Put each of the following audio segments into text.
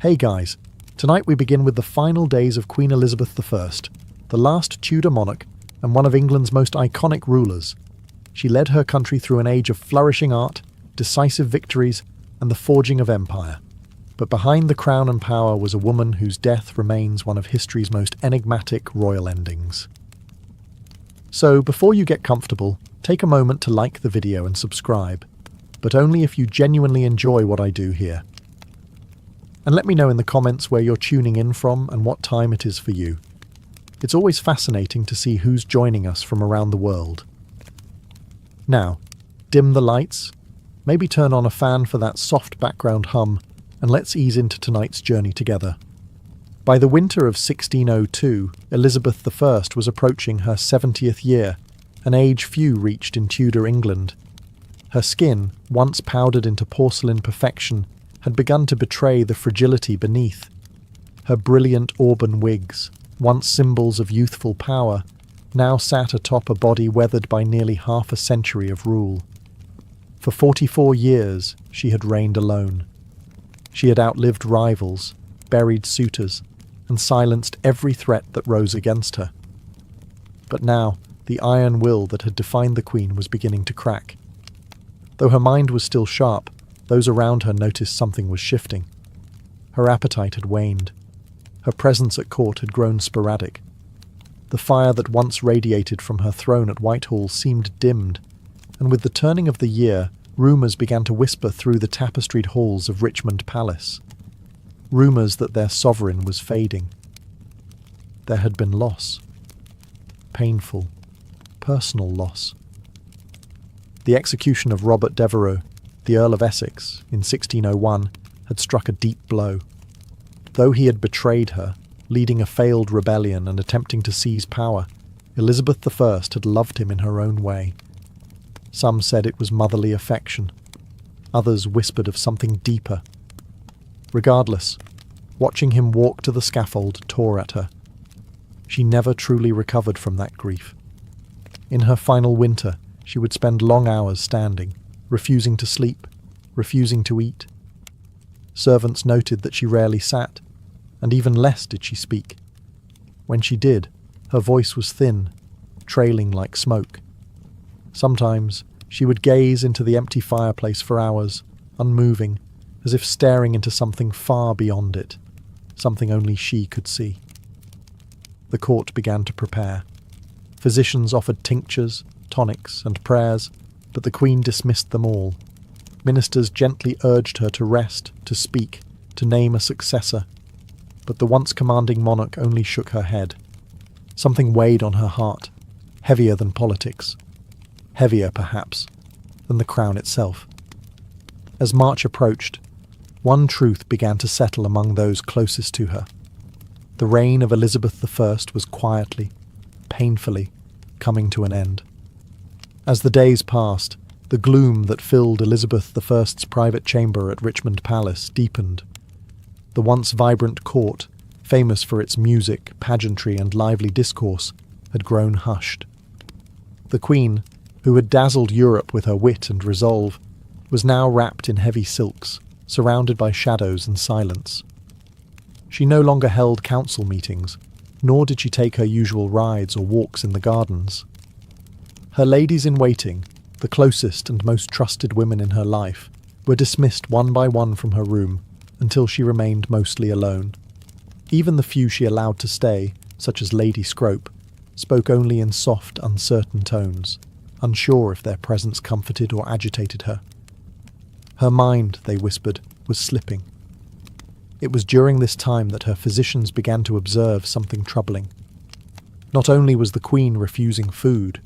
Hey guys, tonight we begin with the final days of Queen Elizabeth I, the last Tudor monarch and one of England's most iconic rulers. She led her country through an age of flourishing art, decisive victories, and the forging of empire. But behind the crown and power was a woman whose death remains one of history's most enigmatic royal endings. So, before you get comfortable, take a moment to like the video and subscribe, but only if you genuinely enjoy what I do here. And let me know in the comments where you're tuning in from and what time it is for you. It's always fascinating to see who's joining us from around the world. Now, dim the lights, maybe turn on a fan for that soft background hum, and let's ease into tonight's journey together. By the winter of 1602, Elizabeth I was approaching her 70th year, an age few reached in Tudor England. Her skin, once powdered into porcelain perfection, had begun to betray the fragility beneath. Her brilliant auburn wigs, once symbols of youthful power, now sat atop a body weathered by nearly half a century of rule. For 44 years, she had reigned alone. She had outlived rivals, buried suitors, and silenced every threat that rose against her. But now, the iron will that had defined the Queen was beginning to crack. Though her mind was still sharp, those around her noticed something was shifting. Her appetite had waned. Her presence at court had grown sporadic. The fire that once radiated from her throne at Whitehall seemed dimmed, and with the turning of the year, rumours began to whisper through the tapestried halls of Richmond Palace. Rumours that their sovereign was fading. There had been loss. Painful, personal loss. The execution of Robert Devereux, the Earl of Essex, in 1601, had struck a deep blow. Though he had betrayed her, leading a failed rebellion and attempting to seize power, Elizabeth I had loved him in her own way. Some said it was motherly affection. Others whispered of something deeper. Regardless, watching him walk to the scaffold tore at her. She never truly recovered from that grief. In her final winter, she would spend long hours standing, refusing to sleep, refusing to eat. Servants noted that she rarely sat, and even less did she speak. When she did, her voice was thin, trailing like smoke. Sometimes she would gaze into the empty fireplace for hours, unmoving, as if staring into something far beyond it, something only she could see. The court began to prepare. Physicians offered tinctures, tonics, and prayers, but the Queen dismissed them all. Ministers gently urged her to rest, to speak, to name a successor, but the once commanding monarch only shook her head. Something weighed on her heart, heavier than politics, heavier, perhaps, than the crown itself. As March approached, one truth began to settle among those closest to her. The reign of Elizabeth I was quietly, painfully, coming to an end. As the days passed, the gloom that filled Elizabeth I's private chamber at Richmond Palace deepened. The once vibrant court, famous for its music, pageantry, and lively discourse, had grown hushed. The Queen, who had dazzled Europe with her wit and resolve, was now wrapped in heavy silks, surrounded by shadows and silence. She no longer held council meetings, nor did she take her usual rides or walks in the gardens. Her ladies-in-waiting, the closest and most trusted women in her life, were dismissed one by one from her room until she remained mostly alone. Even the few she allowed to stay, such as Lady Scrope, spoke only in soft, uncertain tones, unsure if their presence comforted or agitated her. Her mind, they whispered, was slipping. It was during this time that her physicians began to observe something troubling. Not only was the Queen refusing food,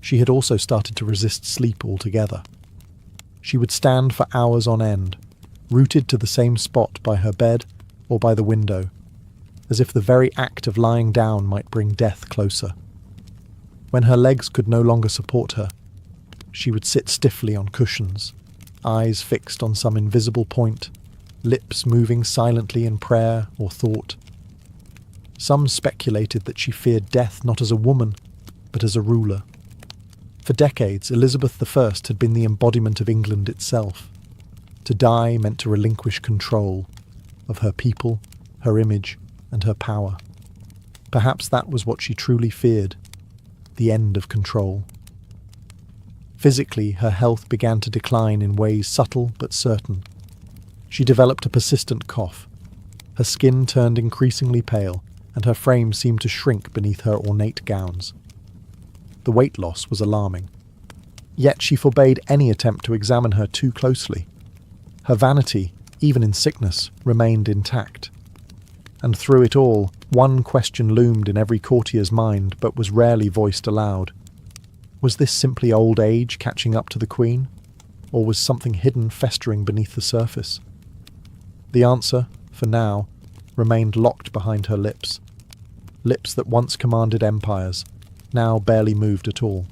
she had also started to resist sleep altogether. She would stand for hours on end, rooted to the same spot by her bed or by the window, as if the very act of lying down might bring death closer. When her legs could no longer support her, she would sit stiffly on cushions, eyes fixed on some invisible point, lips moving silently in prayer or thought. Some speculated that she feared death not as a woman, but as a ruler. For decades, Elizabeth I had been the embodiment of England itself. To die meant to relinquish control. of her people, her image, and her power. Perhaps that was what she truly feared, the end of control. Physically, her health began to decline in ways subtle but certain. She developed a persistent cough. Her skin turned increasingly pale, and her frame seemed to shrink beneath her ornate gowns. The weight loss was alarming. Yet she forbade any attempt to examine her too closely. Her vanity, even in sickness, remained intact. And through it all, one question loomed in every courtier's mind but was rarely voiced aloud. Was this simply old age catching up to the Queen? Or was something hidden festering beneath the surface? The answer, for now, remained locked behind her lips. Lips that once commanded empires, now barely moved at all.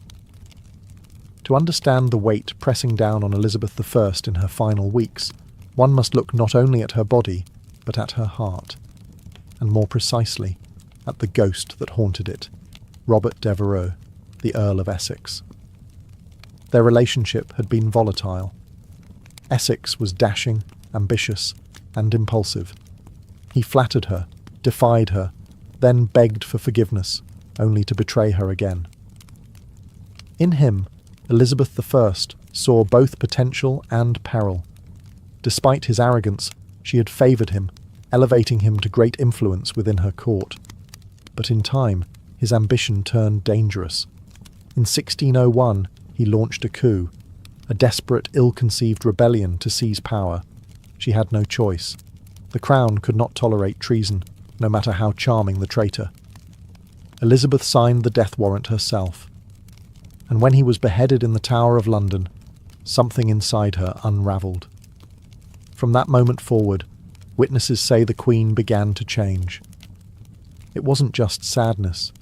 To understand the weight pressing down on Elizabeth I in her final weeks, one must look not only at her body, but at her heart, and more precisely, at the ghost that haunted it, Robert Devereux, the Earl of Essex. Their relationship had been volatile. Essex was dashing, ambitious, and impulsive. He flattered her, defied her, then begged for forgiveness, only to betray her again. In him, Elizabeth I saw both potential and peril. Despite his arrogance, she had favoured him, elevating him to great influence within her court. But in time, his ambition turned dangerous. In 1601, he launched a coup, a desperate, ill-conceived rebellion to seize power. She had no choice. The crown could not tolerate treason, no matter how charming the traitor. Elizabeth signed the death warrant herself. And when he was beheaded in the Tower of London, something inside her unravelled. From that moment forward, witnesses say the Queen began to change. It wasn't just sadness.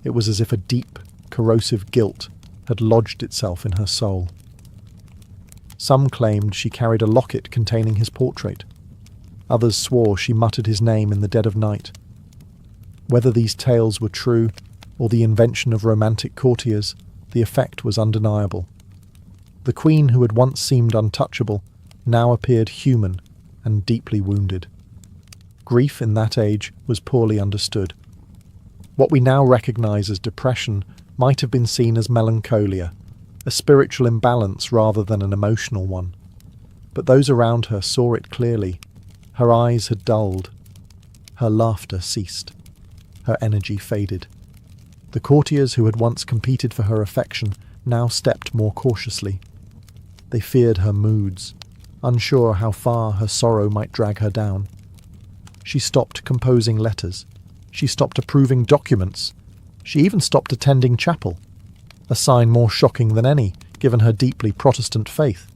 It was as if a deep, corrosive guilt had lodged itself in her soul. Some claimed she carried a locket containing his portrait. Others swore she muttered his name in the dead of night. Whether these tales were true, or the invention of romantic courtiers, the effect was undeniable. The Queen who had once seemed untouchable now appeared human and deeply wounded. Grief in that age was poorly understood. What we now recognise as depression might have been seen as melancholia, a spiritual imbalance rather than an emotional one. But those around her saw it clearly. Her eyes had dulled. Her laughter ceased. Her energy faded. The courtiers who had once competed for her affection now stepped more cautiously. They feared her moods, unsure how far her sorrow might drag her down. She stopped composing letters. She stopped approving documents. She even stopped attending chapel, a sign more shocking than any, given her deeply Protestant faith.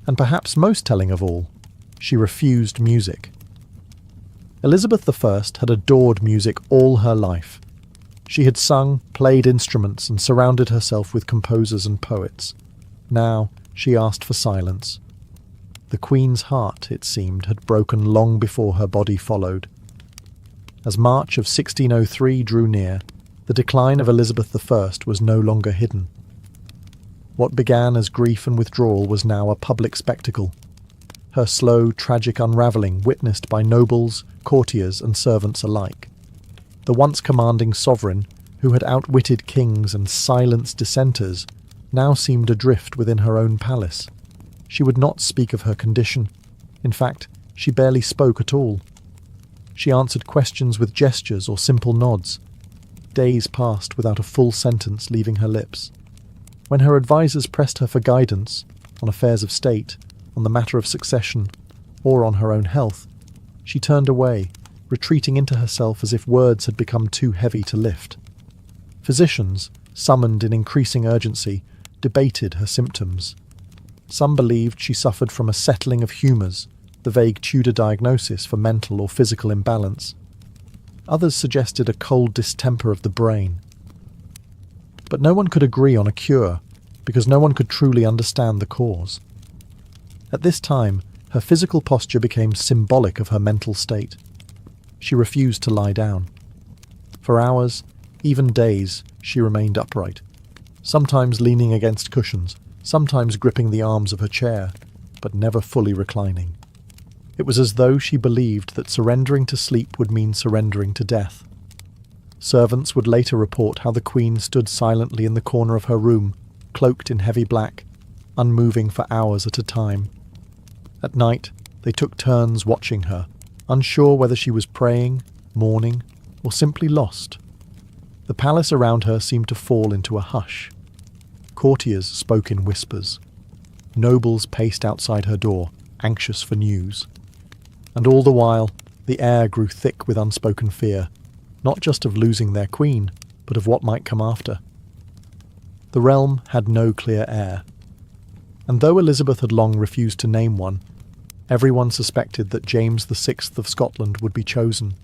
And perhaps most telling of all, she refused music. Elizabeth I had adored music all her life. She had sung, played instruments, and surrounded herself with composers and poets. Now she asked for silence. The Queen's heart, it seemed, had broken long before her body followed. As March of 1603 drew near, the decline of Elizabeth I was no longer hidden. What began as grief and withdrawal was now a public spectacle. Her slow, tragic unravelling witnessed by nobles, courtiers, and servants alike. The once commanding sovereign, who had outwitted kings and silenced dissenters, now seemed adrift within her own palace. She would not speak of her condition. In fact, she barely spoke at all. She answered questions with gestures or simple nods. Days passed without a full sentence leaving her lips. When her advisers pressed her for guidance, on affairs of state, on the matter of succession, or on her own health, she turned away, retreating into herself as if words had become too heavy to lift. Physicians, summoned in increasing urgency, debated her symptoms. Some believed she suffered from a settling of humours, the vague Tudor diagnosis for mental or physical imbalance. Others suggested a cold distemper of the brain. But no one could agree on a cure, because no one could truly understand the cause. At this time, her physical posture became symbolic of her mental state. She refused to lie down. For hours, even days, she remained upright, sometimes leaning against cushions, sometimes gripping the arms of her chair, but never fully reclining. It was as though she believed that surrendering to sleep would mean surrendering to death. Servants would later report how the Queen stood silently in the corner of her room, cloaked in heavy black, unmoving for hours at a time. At night, they took turns watching her, unsure whether she was praying, mourning, or simply lost. The palace around her seemed to fall into a hush. Courtiers spoke in whispers. Nobles paced outside her door, anxious for news. And all the while, the air grew thick with unspoken fear, not just of losing their queen, but of what might come after. The realm had no clear heir. And though Elizabeth had long refused to name one, everyone suspected that James VI of Scotland would be chosen.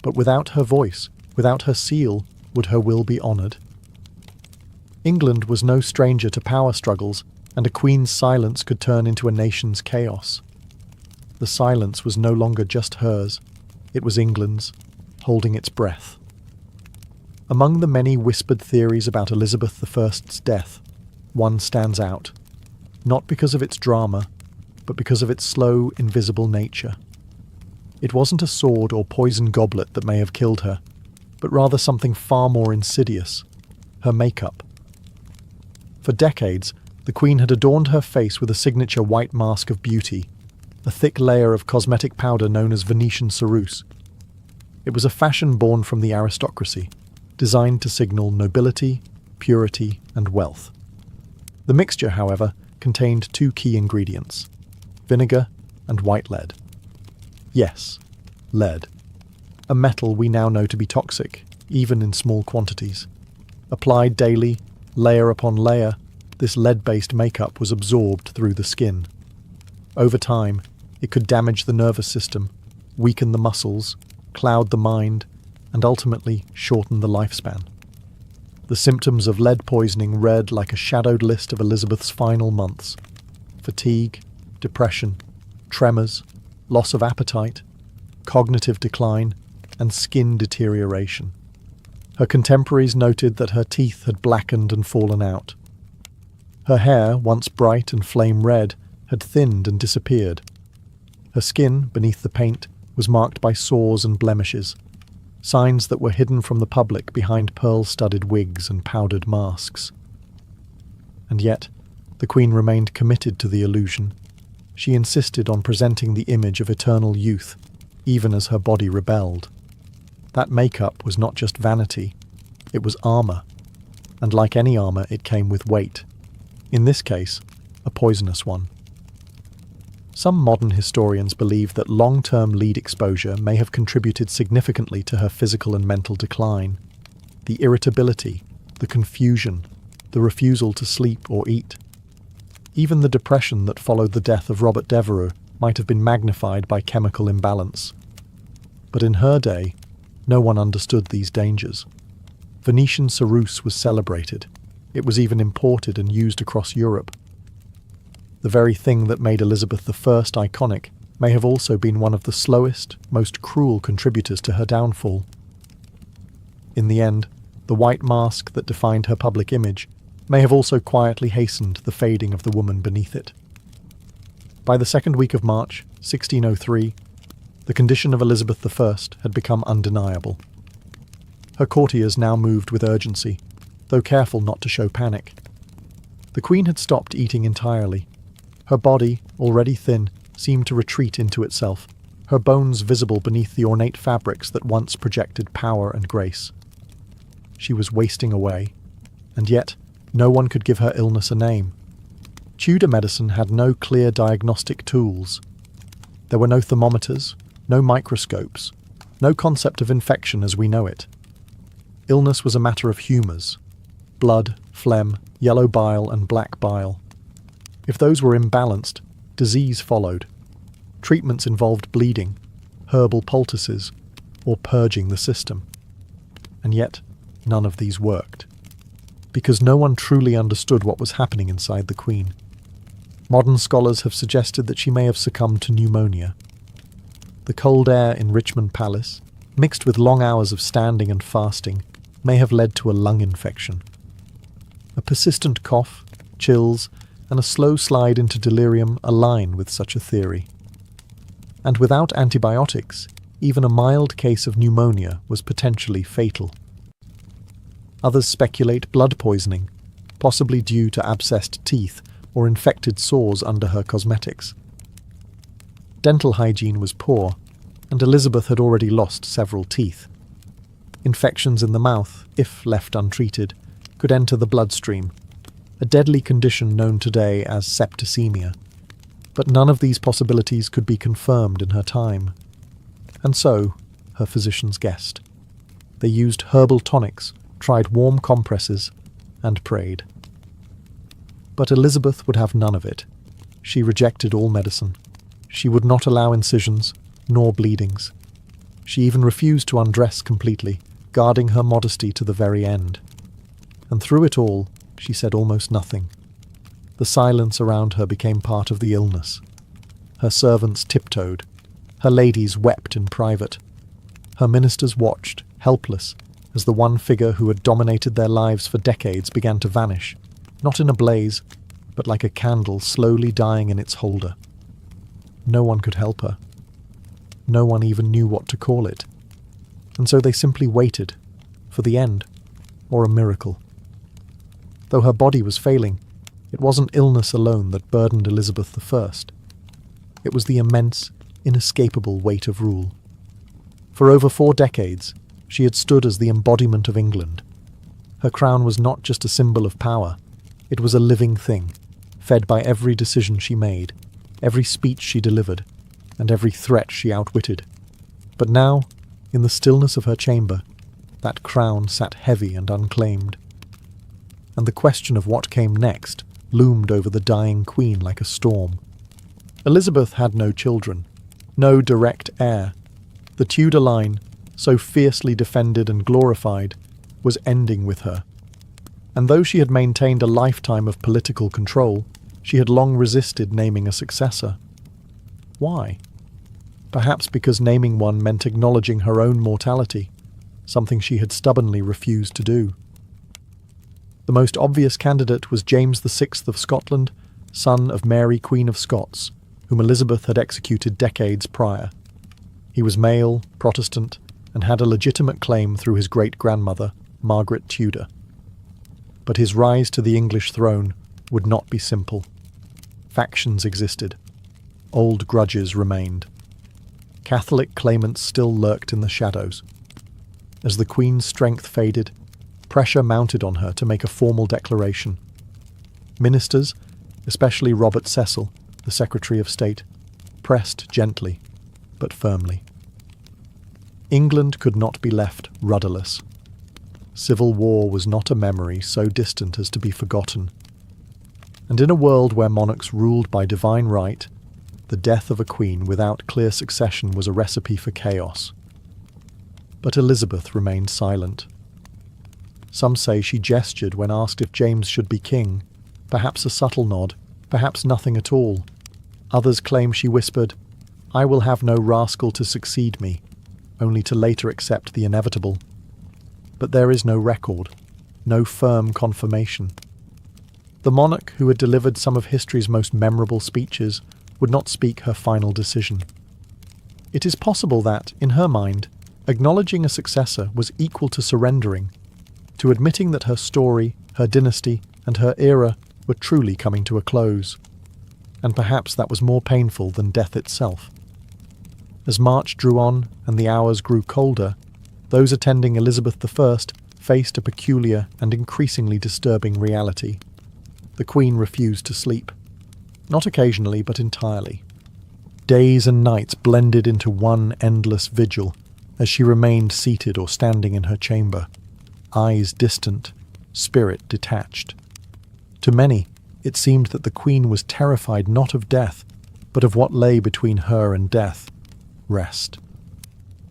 But without her voice, without her seal, would her will be honoured? England was no stranger to power struggles, and a queen's silence could turn into a nation's chaos. The silence was no longer just hers, it was England's, holding its breath. Among the many whispered theories about Elizabeth I's death, one stands out, not because of its drama, but because of its slow, invisible nature. It wasn't a sword or poison goblet that may have killed her, but rather something far more insidious, her makeup. For decades, the Queen had adorned her face with a signature white mask of beauty, a thick layer of cosmetic powder known as Venetian ceruse. It was a fashion born from the aristocracy, designed to signal nobility, purity, and wealth. The mixture, however, contained two key ingredients: vinegar and white lead. Yes, lead. A metal we now know to be toxic, even in small quantities. Applied daily, layer upon layer, this lead-based makeup was absorbed through the skin. Over time, it could damage the nervous system, weaken the muscles, cloud the mind, and ultimately shorten the lifespan. The symptoms of lead poisoning read like a shadowed list of Elizabeth's final months: fatigue, depression, tremors, loss of appetite, cognitive decline, and skin deterioration. Her contemporaries noted that her teeth had blackened and fallen out. Her hair, once bright and flame red, had thinned and disappeared. Her skin, beneath the paint, was marked by sores and blemishes, signs that were hidden from the public behind pearl-studded wigs and powdered masks. And yet, the Queen remained committed to the illusion. She insisted on presenting the image of eternal youth, even as her body rebelled. That makeup was not just vanity, it was armour, and like any armour, it came with weight. In this case, a poisonous one. Some modern historians believe that long-term lead exposure may have contributed significantly to her physical and mental decline. The irritability, the confusion, the refusal to sleep or eat. Even the depression that followed the death of Robert Devereux might have been magnified by chemical imbalance. But in her day, no one understood these dangers. Venetian ceruse was celebrated. It was even imported and used across Europe. The very thing that made Elizabeth I iconic may have also been one of the slowest, most cruel contributors to her downfall. In the end, the white mask that defined her public image may have also quietly hastened the fading of the woman beneath it. By the second week of March, 1603, the condition of Elizabeth I had become undeniable. Her courtiers now moved with urgency, though careful not to show panic. The Queen had stopped eating entirely. Her body, already thin, seemed to retreat into itself, her bones visible beneath the ornate fabrics that once projected power and grace. She was wasting away, and yet no one could give her illness a name. Tudor medicine had no clear diagnostic tools. There were no thermometers, no microscopes, no concept of infection as we know it. Illness was a matter of humours: blood, phlegm, yellow bile, and black bile. If those were imbalanced, disease followed. Treatments involved bleeding, herbal poultices, or purging the system. And yet, none of these worked. Because no one truly understood what was happening inside the Queen. Modern scholars have suggested that she may have succumbed to pneumonia. The cold air in Richmond Palace, mixed with long hours of standing and fasting, may have led to a lung infection. A persistent cough, chills, and a slow slide into delirium align with such a theory. And without antibiotics, even a mild case of pneumonia was potentially fatal. Others speculate blood poisoning, possibly due to abscessed teeth or infected sores under her cosmetics. Dental hygiene was poor, and Elizabeth had already lost several teeth. Infections in the mouth, if left untreated, could enter the bloodstream, a deadly condition known today as septicemia. But none of these possibilities could be confirmed in her time. And so, her physicians guessed. They used herbal tonics, tried warm compresses, and prayed. But Elizabeth would have none of it. She rejected all medicine. She would not allow incisions, nor bleedings. She even refused to undress completely, guarding her modesty to the very end. And through it all, she said almost nothing. The silence around her became part of the illness. Her servants tiptoed. Her ladies wept in private. Her ministers watched, helpless, as the one figure who had dominated their lives for decades began to vanish, not in a blaze, but like a candle slowly dying in its holder. No one could help her. No one even knew what to call it. And so they simply waited for the end, or a miracle. Though her body was failing, it wasn't illness alone that burdened Elizabeth I. It was the immense, inescapable weight of rule. For over 4 decades, she had stood as the embodiment of England. Her crown was not just a symbol of power, it was a living thing, fed by every decision she made, every speech she delivered, and every threat she outwitted. But now, in the stillness of her chamber, that crown sat heavy and unclaimed. And the question of what came next loomed over the dying queen like a storm. Elizabeth had no children, no direct heir. The Tudor line, so fiercely defended and glorified, was ending with her. And though she had maintained a lifetime of political control, she had long resisted naming a successor. Why? Perhaps because naming one meant acknowledging her own mortality, something she had stubbornly refused to do. The most obvious candidate was James VI of Scotland, son of Mary, Queen of Scots, whom Elizabeth had executed decades prior. He was male, Protestant, and had a legitimate claim through his great-grandmother, Margaret Tudor. But his rise to the English throne would not be simple. Factions existed. Old grudges remained. Catholic claimants still lurked in the shadows. As the Queen's strength faded, pressure mounted on her to make a formal declaration. Ministers, especially Robert Cecil, the Secretary of State, pressed gently, but firmly. England could not be left rudderless. Civil war was not a memory so distant as to be forgotten. And in a world where monarchs ruled by divine right, the death of a queen without clear succession was a recipe for chaos. But Elizabeth remained silent. Some say she gestured when asked if James should be king, perhaps a subtle nod, perhaps nothing at all. Others claim she whispered, "I will have no rascal to succeed me," only to later accept the inevitable. But there is no record, no firm confirmation. The monarch who had delivered some of history's most memorable speeches would not speak her final decision. It is possible that, in her mind, acknowledging a successor was equal to surrendering, to admitting that her story, her dynasty, and her era were truly coming to a close. And perhaps that was more painful than death itself. As March drew on and the hours grew colder, those attending Elizabeth I faced a peculiar and increasingly disturbing reality. The Queen refused to sleep. Not occasionally, but entirely. Days and nights blended into one endless vigil as she remained seated or standing in her chamber, eyes distant, spirit detached. To many, it seemed that the Queen was terrified not of death, but of what lay between her and death: rest.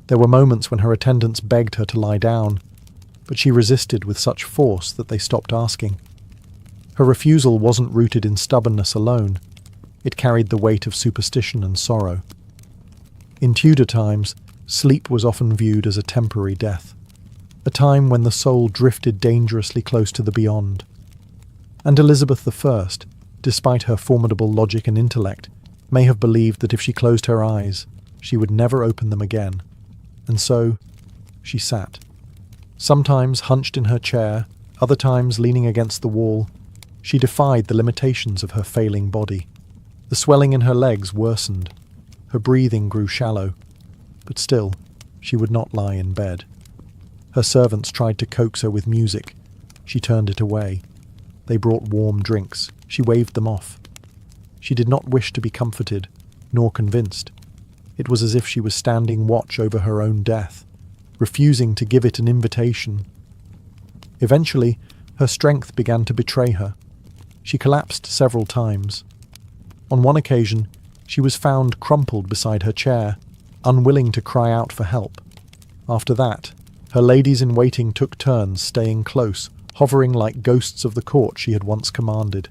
There were moments when her attendants begged her to lie down, but she resisted with such force that they stopped asking. Her refusal wasn't rooted in stubbornness alone. It carried the weight of superstition and sorrow. In Tudor times, sleep was often viewed as a temporary death, a time when the soul drifted dangerously close to the beyond. And Elizabeth I, despite her formidable logic and intellect, may have believed that if she closed her eyes, She would never open them again. And so, she sat. Sometimes hunched in her chair, other times leaning against the wall, she defied the limitations of her failing body. The swelling in her legs worsened. Her breathing grew shallow. But still, she would not lie in bed. Her servants tried to coax her with music. She turned it away. They brought warm drinks. She waved them off. She did not wish to be comforted, nor convinced. It was as if she was standing watch over her own death, refusing to give it an invitation. Eventually, her strength began to betray her. She collapsed several times. On one occasion, she was found crumpled beside her chair, unwilling to cry out for help. After that, her ladies-in-waiting took turns staying close, hovering like ghosts of the court she had once commanded.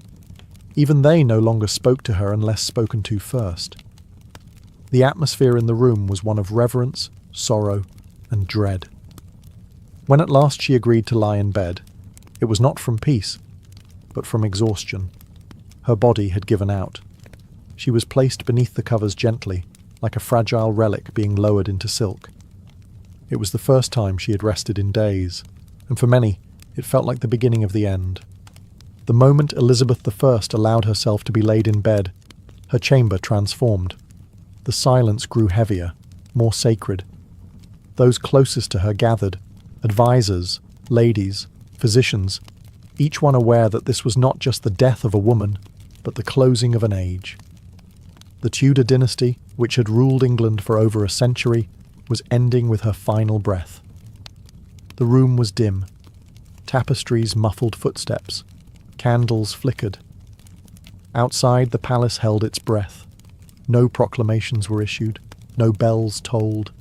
Even they no longer spoke to her unless spoken to first. The atmosphere in the room was one of reverence, sorrow, and dread. When at last she agreed to lie in bed, it was not from peace, but from exhaustion. Her body had given out. She was placed beneath the covers gently, like a fragile relic being lowered into silk. It was the first time she had rested in days, and for many, it felt like the beginning of the end. The moment Elizabeth I allowed herself to be laid in bed, her chamber transformed. The silence grew heavier, more sacred. Those closest to her gathered, advisors, ladies, physicians, each one aware that this was not just the death of a woman, but the closing of an age. The Tudor dynasty, which had ruled England for over a century, was ending with her final breath. The room was dim. Tapestries muffled footsteps. Candles flickered. Outside, the palace held its breath. No proclamations were issued, no bells tolled,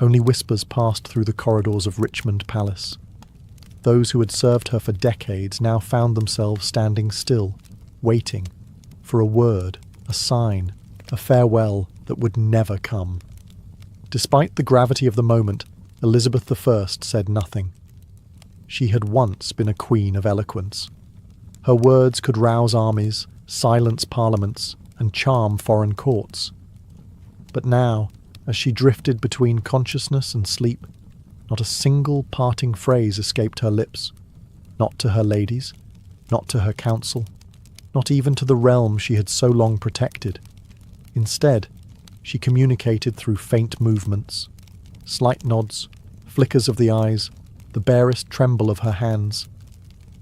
only whispers passed through the corridors of Richmond Palace. Those who had served her for decades now found themselves standing still, waiting for a word, a sign, a farewell that would never come. Despite the gravity of the moment, Elizabeth I said nothing. She had once been a queen of eloquence. Her words could rouse armies, silence parliaments, and charm foreign courts. But now, as she drifted between consciousness and sleep, not a single parting phrase escaped her lips. Not to her ladies, not to her council, not even to the realm she had so long protected. Instead, she communicated through faint movements, slight nods, flickers of the eyes, the barest tremble of her hands.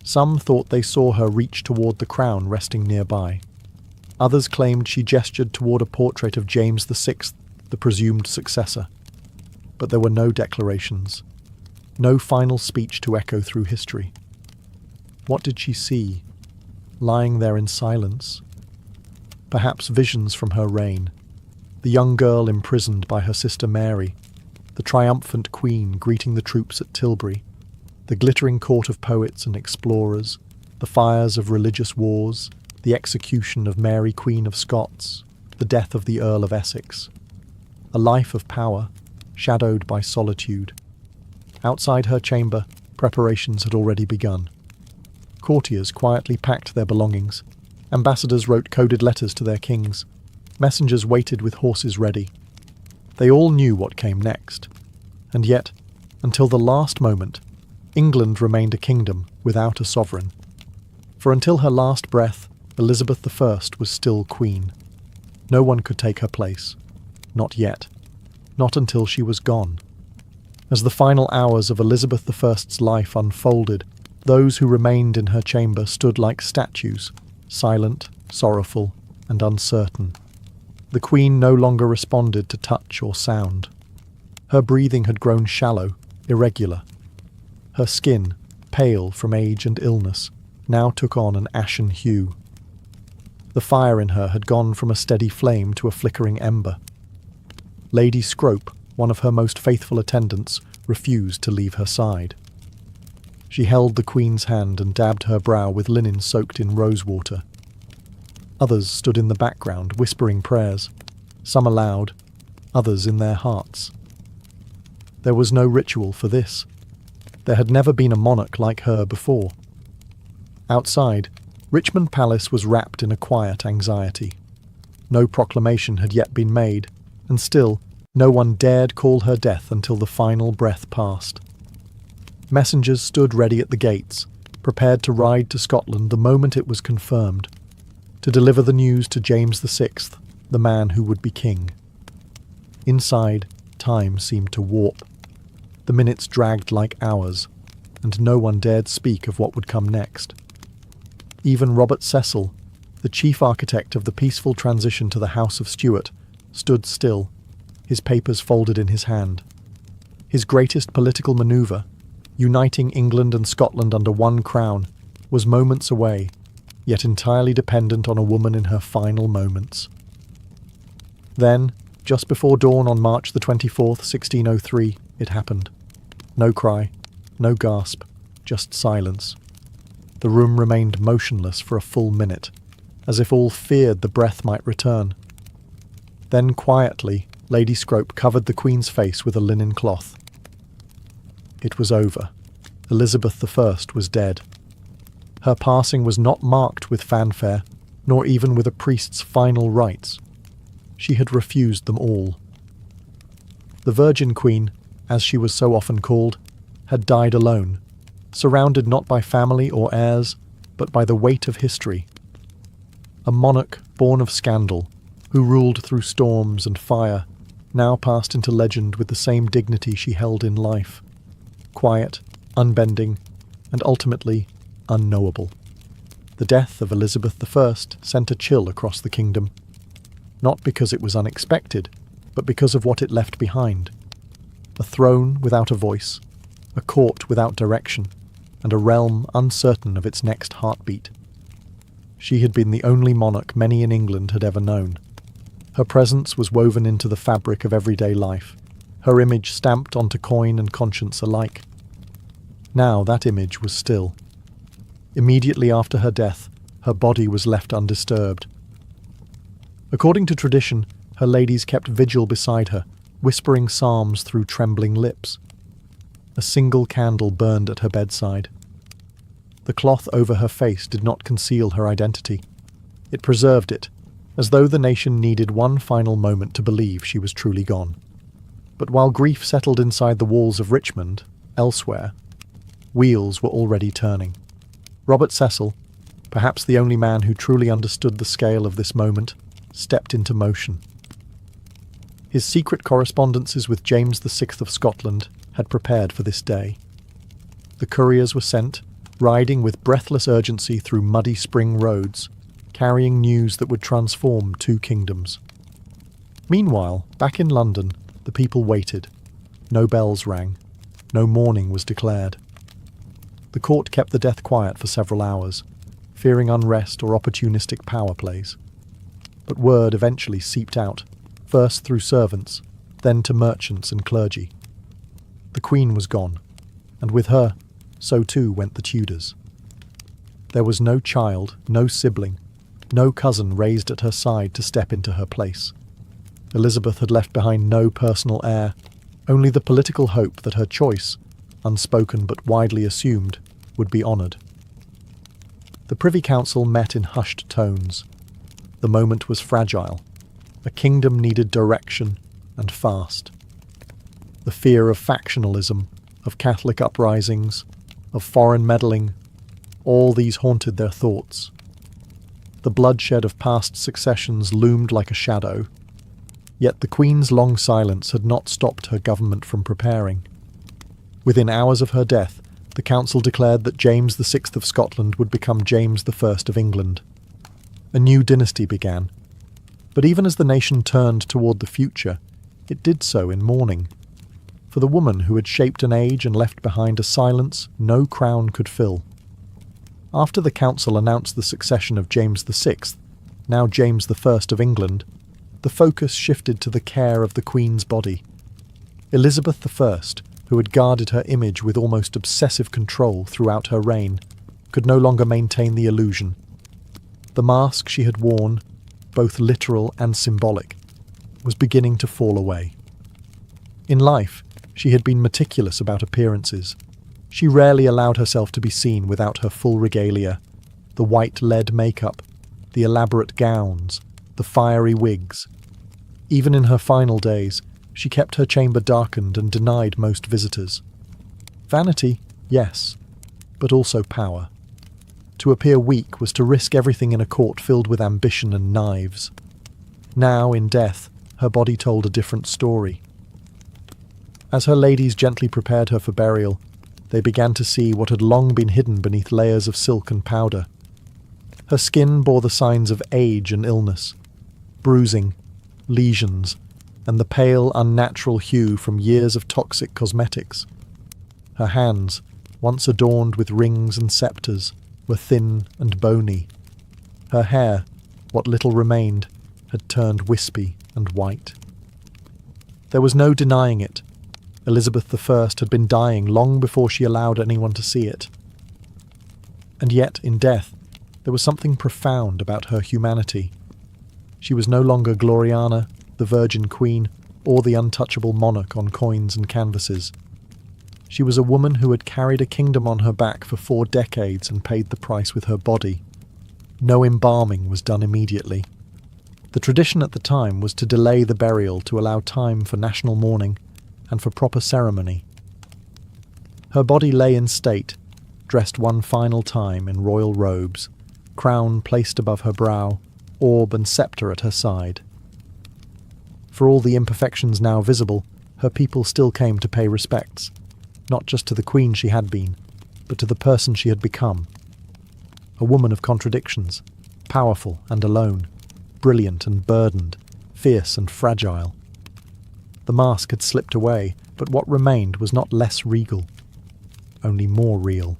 Some thought they saw her reach toward the crown resting nearby. Others claimed she gestured toward a portrait of James VI, the presumed successor. But there were no declarations, no final speech to echo through history. What did she see, lying there in silence? Perhaps visions from her reign, the young girl imprisoned by her sister Mary, the triumphant queen greeting the troops at Tilbury, the glittering court of poets and explorers, the fires of religious wars, the execution of Mary Queen of Scots, the death of the Earl of Essex. A life of power, shadowed by solitude. Outside her chamber, preparations had already begun. Courtiers quietly packed their belongings. Ambassadors wrote coded letters to their kings. Messengers waited with horses ready. They all knew what came next. And yet, until the last moment, England remained a kingdom without a sovereign. For until her last breath, Elizabeth I was still queen. No one could take her place. Not yet. Not until she was gone. As the final hours of Elizabeth I's life unfolded, those who remained in her chamber stood like statues, silent, sorrowful, and uncertain. The queen no longer responded to touch or sound. Her breathing had grown shallow, irregular. Her skin, pale from age and illness, now took on an ashen hue. The fire in her had gone from a steady flame to a flickering ember. Lady Scrope, one of her most faithful attendants, refused to leave her side. She held the queen's hand and dabbed her brow with linen soaked in rosewater. Others stood in the background, whispering prayers, some aloud, others in their hearts. There was no ritual for this. There had never been a monarch like her before. Outside, Richmond Palace was wrapped in a quiet anxiety. No proclamation had yet been made, and still, No one dared call her death until the final breath passed. Messengers stood ready at the gates, prepared to ride to Scotland the moment it was confirmed, to deliver the news to James VI, the man who would be king. Inside, time seemed to warp. The minutes dragged like hours, and no one dared speak of what would come next. Even Robert Cecil, the chief architect of the peaceful transition to the House of Stuart, stood still, his papers folded in his hand. His greatest political manoeuvre, uniting England and Scotland under one crown, was moments away, yet entirely dependent on a woman in her final moments. Then, just before dawn on March the 24th, 1603, it happened. No cry, no gasp, just silence. The room remained motionless for a full minute, as if all feared the breath might return. Then quietly, Lady Scrope covered the Queen's face with a linen cloth. It was over. Elizabeth I was dead. Her passing was not marked with fanfare, nor even with a priest's final rites. She had refused them all. The Virgin Queen, as she was so often called, had died alone, surrounded not by family or heirs, but by the weight of history. A monarch born of scandal, who ruled through storms and fire, now passed into legend with the same dignity she held in life. Quiet, unbending, and ultimately unknowable. The death of Elizabeth I sent a chill across the kingdom, not because it was unexpected, but because of what it left behind. A throne without a voice, a court without direction, and a realm uncertain of its next heartbeat. She had been the only monarch many in England had ever known. Her presence was woven into the fabric of everyday life, her image stamped onto coin and conscience alike. Now that image was still. Immediately after her death, her body was left undisturbed. According to tradition, her ladies kept vigil beside her, whispering psalms through trembling lips. A single candle burned at her bedside. The cloth over her face did not conceal her identity. It preserved it, as though the nation needed one final moment to believe she was truly gone. But while grief settled inside the walls of Richmond, elsewhere, wheels were already turning. Robert Cecil, perhaps the only man who truly understood the scale of this moment, stepped into motion. His secret correspondences with James VI of Scotland had prepared for this day. The couriers were sent, riding with breathless urgency through muddy spring roads, carrying news that would transform two kingdoms. Meanwhile, back in London, the people waited. No bells rang. No mourning was declared. The court kept the death quiet for several hours, fearing unrest or opportunistic power plays. But word eventually seeped out, first through servants, then to merchants and clergy. The Queen was gone, and with her, so too went the Tudors. There was no child, no sibling, no cousin raised at her side to step into her place. Elizabeth had left behind no personal heir, only the political hope that her choice, unspoken but widely assumed, would be honoured. The Privy Council met in hushed tones. The moment was fragile. A kingdom needed direction, and fast. The fear of factionalism, of Catholic uprisings, of foreign meddling, all these haunted their thoughts. The bloodshed of past successions loomed like a shadow, yet the Queen's long silence had not stopped her government from preparing. Within hours of her death, the Council declared that James VI of Scotland would become James I of England. A new dynasty began, but even as the nation turned toward the future, it did so in mourning. For the woman who had shaped an age and left behind a silence no crown could fill. After the Council announced the succession of James VI, now James I of England, the focus shifted to the care of the Queen's body. Elizabeth I, who had guarded her image with almost obsessive control throughout her reign, could no longer maintain the illusion. The mask she had worn, both literal and symbolic, was beginning to fall away. In life, she had been meticulous about appearances. She rarely allowed herself to be seen without her full regalia, the white lead makeup, the elaborate gowns, the fiery wigs. Even in her final days, She kept her chamber darkened and denied most visitors. Vanity, yes, but also power. To appear weak was to risk everything in a court filled with ambition and knives. Now, in death, her body told a different story. As her ladies gently prepared her for burial, they began to see what had long been hidden beneath layers of silk and powder. Her skin bore the signs of age and illness, bruising, lesions, and the pale, unnatural hue from years of toxic cosmetics. Her hands, once adorned with rings and sceptres, were thin and bony. Her hair, what little remained, had turned wispy and white. There was no denying it. Elizabeth I had been dying long before she allowed anyone to see it. And yet, in death, there was something profound about her humanity. She was no longer Gloriana, the Virgin Queen, or the untouchable monarch on coins and canvases. She was a woman who had carried a kingdom on her back for 4 decades and paid the price with her body. No embalming was done immediately. The tradition at the time was to delay the burial to allow time for national mourning and for proper ceremony. Her body lay in state, dressed one final time in royal robes, crown placed above her brow, orb and sceptre at her side. For all the imperfections now visible, her people still came to pay respects, not just to the queen she had been, but to the person she had become. A woman of contradictions, powerful and alone, brilliant and burdened, fierce and fragile. The mask had slipped away, but what remained was not less regal, only more real.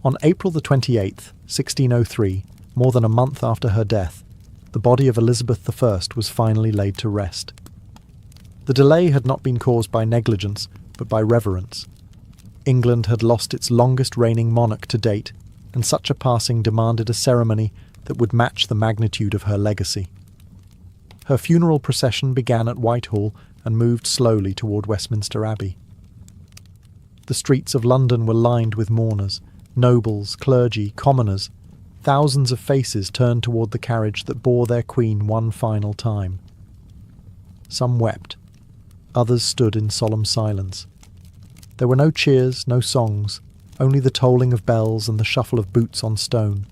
On April the 28th, 1603, more than a month after her death, the body of Elizabeth I was finally laid to rest. The delay had not been caused by negligence, but by reverence. England had lost its longest reigning monarch to date, and such a passing demanded a ceremony that would match the magnitude of her legacy. Her funeral procession began at Whitehall and moved slowly toward Westminster Abbey. The streets of London were lined with mourners, nobles, clergy, commoners. Thousands of faces turned toward the carriage that bore their queen one final time. Some wept. Others stood in solemn silence. There were no cheers, no songs, only the tolling of bells and the shuffle of boots on stone.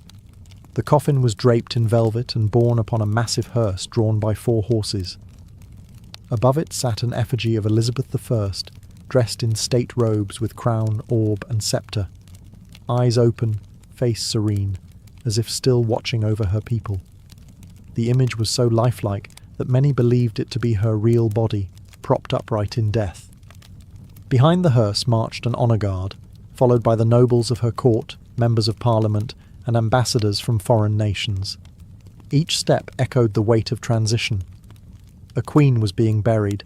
The coffin was draped in velvet and borne upon a massive hearse drawn by 4 horses. Above it sat an effigy of Elizabeth I, dressed in state robes with crown, orb and sceptre, eyes open, face serene, as if still watching over her people. The image was so lifelike that many believed it to be her real body, propped upright in death. Behind the hearse marched an honour guard, followed by the nobles of her court, members of Parliament, and ambassadors from foreign nations. Each step echoed the weight of transition. A queen was being buried,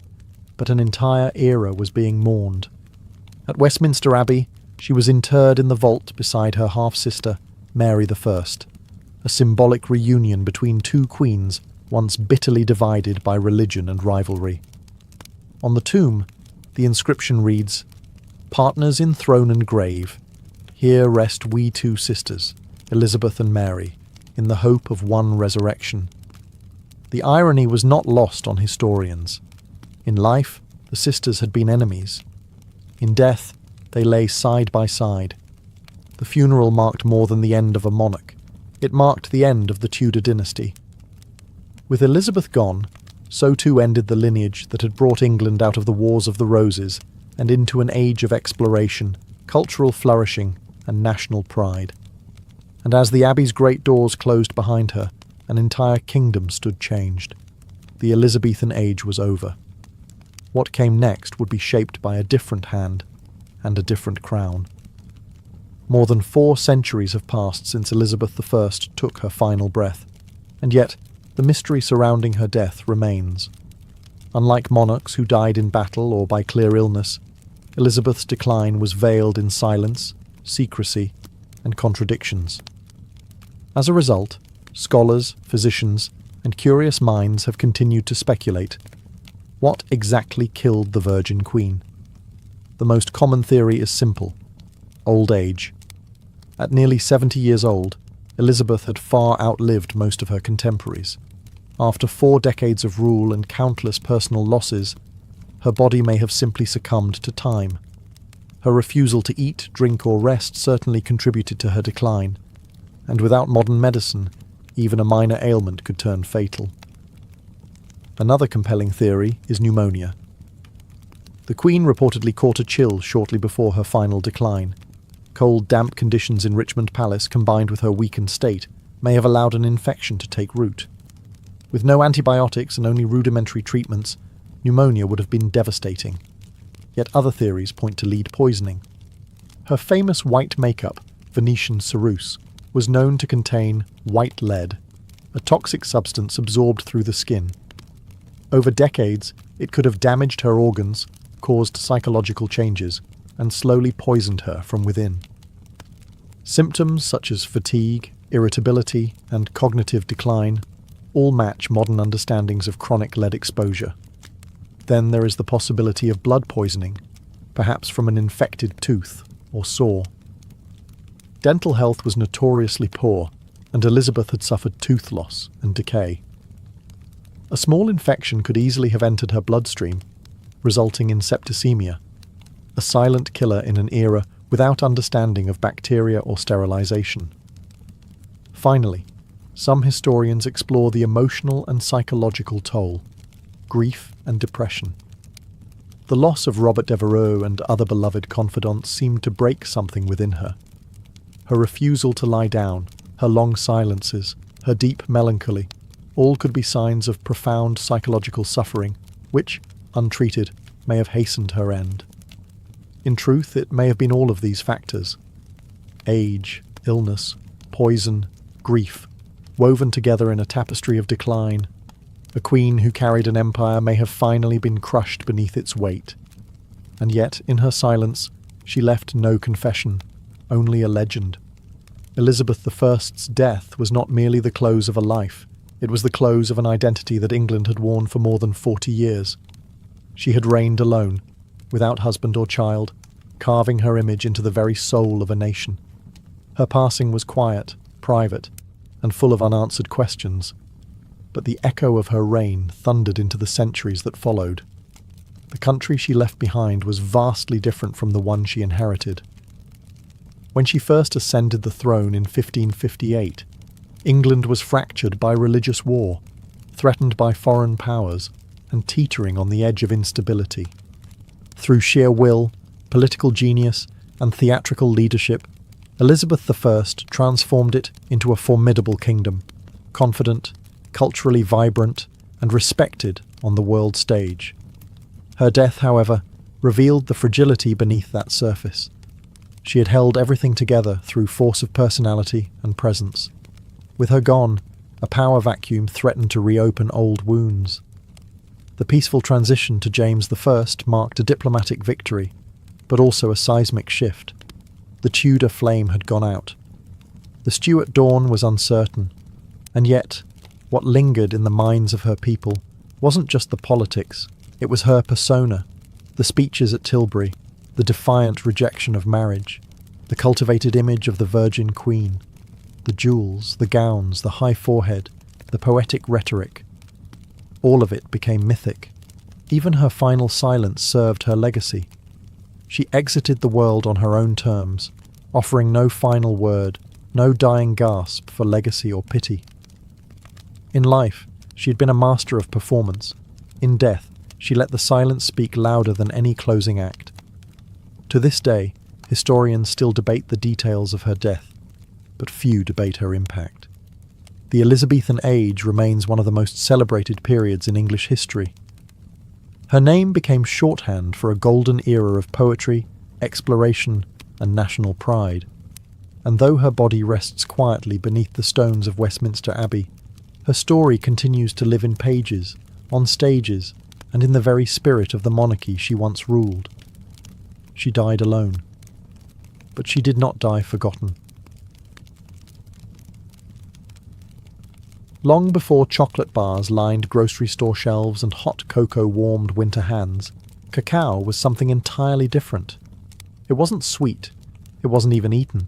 but an entire era was being mourned. At Westminster Abbey, she was interred in the vault beside her half-sister, Mary I, a symbolic reunion between 2 queens once bitterly divided by religion and rivalry. On the tomb, the inscription reads, "Partners in throne and grave, here rest we 2 sisters, Elizabeth and Mary, in the hope of one resurrection." The irony was not lost on historians. In life, the sisters had been enemies. In death, they lay side by side. The funeral marked more than the end of a monarch. It marked the end of the Tudor dynasty. With Elizabeth gone, so too ended the lineage that had brought England out of the Wars of the Roses and into an age of exploration, cultural flourishing, and national pride. And as the Abbey's great doors closed behind her, an entire kingdom stood changed. The Elizabethan age was over. What came next would be shaped by a different hand and a different crown. More than 4 centuries have passed since Elizabeth I took her final breath, and yet the mystery surrounding her death remains. Unlike monarchs who died in battle or by clear illness, Elizabeth's decline was veiled in silence, secrecy, and contradictions. As a result, scholars, physicians, and curious minds have continued to speculate. What exactly killed the Virgin Queen? The most common theory is simple: old age. At nearly 70 years old, Elizabeth had far outlived most of her contemporaries. After 4 decades of rule and countless personal losses, her body may have simply succumbed to time. Her refusal to eat, drink, or rest certainly contributed to her decline, and without modern medicine, even a minor ailment could turn fatal. Another compelling theory is pneumonia. The Queen reportedly caught a chill shortly before her final decline. Cold, damp conditions in Richmond Palace, combined with her weakened state, may have allowed an infection to take root. With no antibiotics and only rudimentary treatments, pneumonia would have been devastating. Yet other theories point to lead poisoning. Her famous white makeup, Venetian ceruse, was known to contain white lead, a toxic substance absorbed through the skin. Over decades, it could have damaged her organs, caused psychological changes, and slowly poisoned her from within. Symptoms such as fatigue, irritability, and cognitive decline all match modern understandings of chronic lead exposure. Then there is the possibility of blood poisoning, perhaps from an infected tooth or sore. Dental health was notoriously poor, and Elizabeth had suffered tooth loss and decay. A small infection could easily have entered her bloodstream, resulting in septicemia, a silent killer in an era without understanding of bacteria or sterilization. Finally, some historians explore the emotional and psychological toll, grief and depression. The loss of Robert Devereux and other beloved confidants seemed to break something within her. Her refusal to lie down, her long silences, her deep melancholy, all could be signs of profound psychological suffering, which, untreated, may have hastened her end. In truth, it may have been all of these factors: age, illness, poison, grief, woven together in a tapestry of decline. A queen who carried an empire may have finally been crushed beneath its weight. And yet, in her silence, she left no confession, only a legend. Elizabeth I's death was not merely the close of a life, it was the close of an identity that England had worn for more than 40 years. She had reigned alone, without husband or child, carving her image into the very soul of a nation. Her passing was quiet, private, and full of unanswered questions, but the echo of her reign thundered into the centuries that followed. The country she left behind was vastly different from the one she inherited. When she first ascended the throne in 1558, England was fractured by religious war, threatened by foreign powers, and teetering on the edge of instability. Through sheer will, political genius, and theatrical leadership, Elizabeth I transformed it into a formidable kingdom, confident, culturally vibrant, and respected on the world stage. Her death, however, revealed the fragility beneath that surface. She had held everything together through force of personality and presence. With her gone, a power vacuum threatened to reopen old wounds. The peaceful transition to James I marked a diplomatic victory, but also a seismic shift. The Tudor flame had gone out. The Stuart dawn was uncertain, and yet, what lingered in the minds of her people wasn't just the politics, it was her persona, the speeches at Tilbury, the defiant rejection of marriage, the cultivated image of the Virgin Queen, the jewels, the gowns, the high forehead, the poetic rhetoric. All of it became mythic. Even her final silence served her legacy. She exited the world on her own terms, offering no final word, no dying gasp for legacy or pity. In life, she had been a master of performance. In death, she let the silence speak louder than any closing act. To this day, historians still debate the details of her death, but few debate her impact. The Elizabethan age remains one of the most celebrated periods in English history. Her name became shorthand for a golden era of poetry, exploration, and national pride. And though her body rests quietly beneath the stones of Westminster Abbey, her story continues to live in pages, on stages, and in the very spirit of the monarchy she once ruled. She died alone. But she did not die forgotten. Long before chocolate bars lined grocery store shelves and hot cocoa warmed winter hands, cacao was something entirely different. It wasn't sweet. It wasn't even eaten.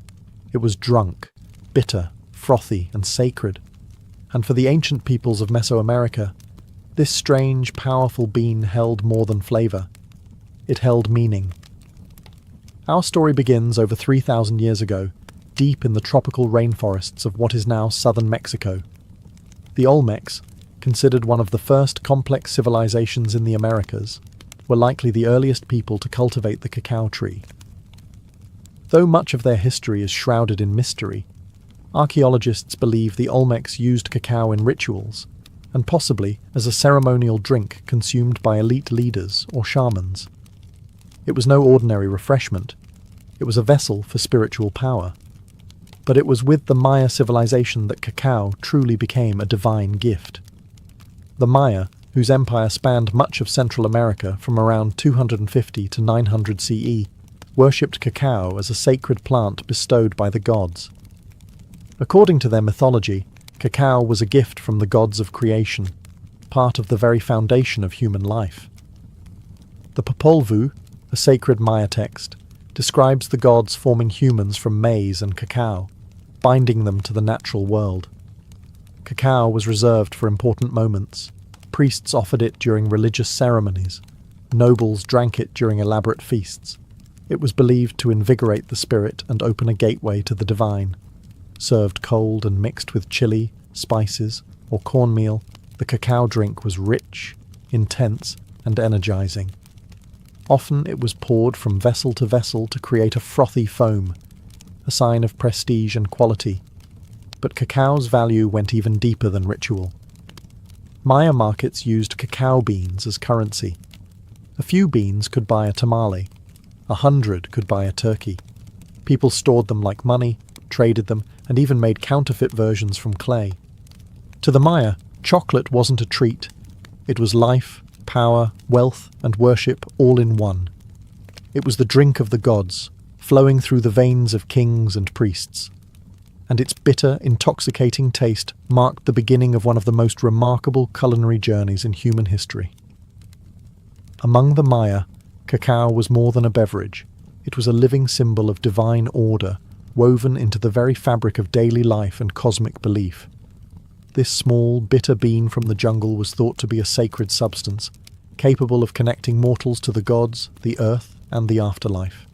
It was drunk, bitter, frothy, and sacred. and for the ancient peoples of Mesoamerica, this strange, powerful bean held more than flavor. It held meaning. Our story begins over 3,000 years ago, deep in the tropical rainforests of what is now southern Mexico. The Olmecs, considered one of the first complex civilizations in the Americas, were likely the earliest people to cultivate the cacao tree. Though much of their history is shrouded in mystery, archaeologists believe the Olmecs used cacao in rituals, and possibly as a ceremonial drink consumed by elite leaders or shamans. It was no ordinary refreshment. It was a vessel for spiritual power. But it was with the Maya civilization that cacao truly became a divine gift. The Maya, whose empire spanned much of Central America from around 250 to 900 CE, worshipped cacao as a sacred plant bestowed by the gods. According to their mythology, cacao was a gift from the gods of creation, part of the very foundation of human life. The Popol Vuh, a sacred Maya text, describes the gods forming humans from maize and cacao, binding them to the natural world. Cacao was reserved for important moments. Priests offered it during religious ceremonies. Nobles drank it during elaborate feasts. It was believed to invigorate the spirit and open a gateway to the divine. Served cold and mixed with chili, spices, or cornmeal, the cacao drink was rich, intense, and energizing. Often it was poured from vessel to create a frothy foam, a sign of prestige and quality. But cacao's value went even deeper than ritual. Maya markets used cacao beans as currency. A few beans could buy a tamale. 100 could buy a turkey. People stored them like money, traded them, and even made counterfeit versions from clay. To the Maya, chocolate wasn't a treat. It was life, power, wealth, and worship all in one. It was the drink of the gods, flowing through the veins of kings and priests. And its bitter, intoxicating taste marked the beginning of one of the most remarkable culinary journeys in human history. Among the Maya, cacao was more than a beverage. It was a living symbol of divine order, woven into the very fabric of daily life and cosmic belief. This small, bitter bean from the jungle was thought to be a sacred substance, capable of connecting mortals to the gods, the earth, and the afterlife.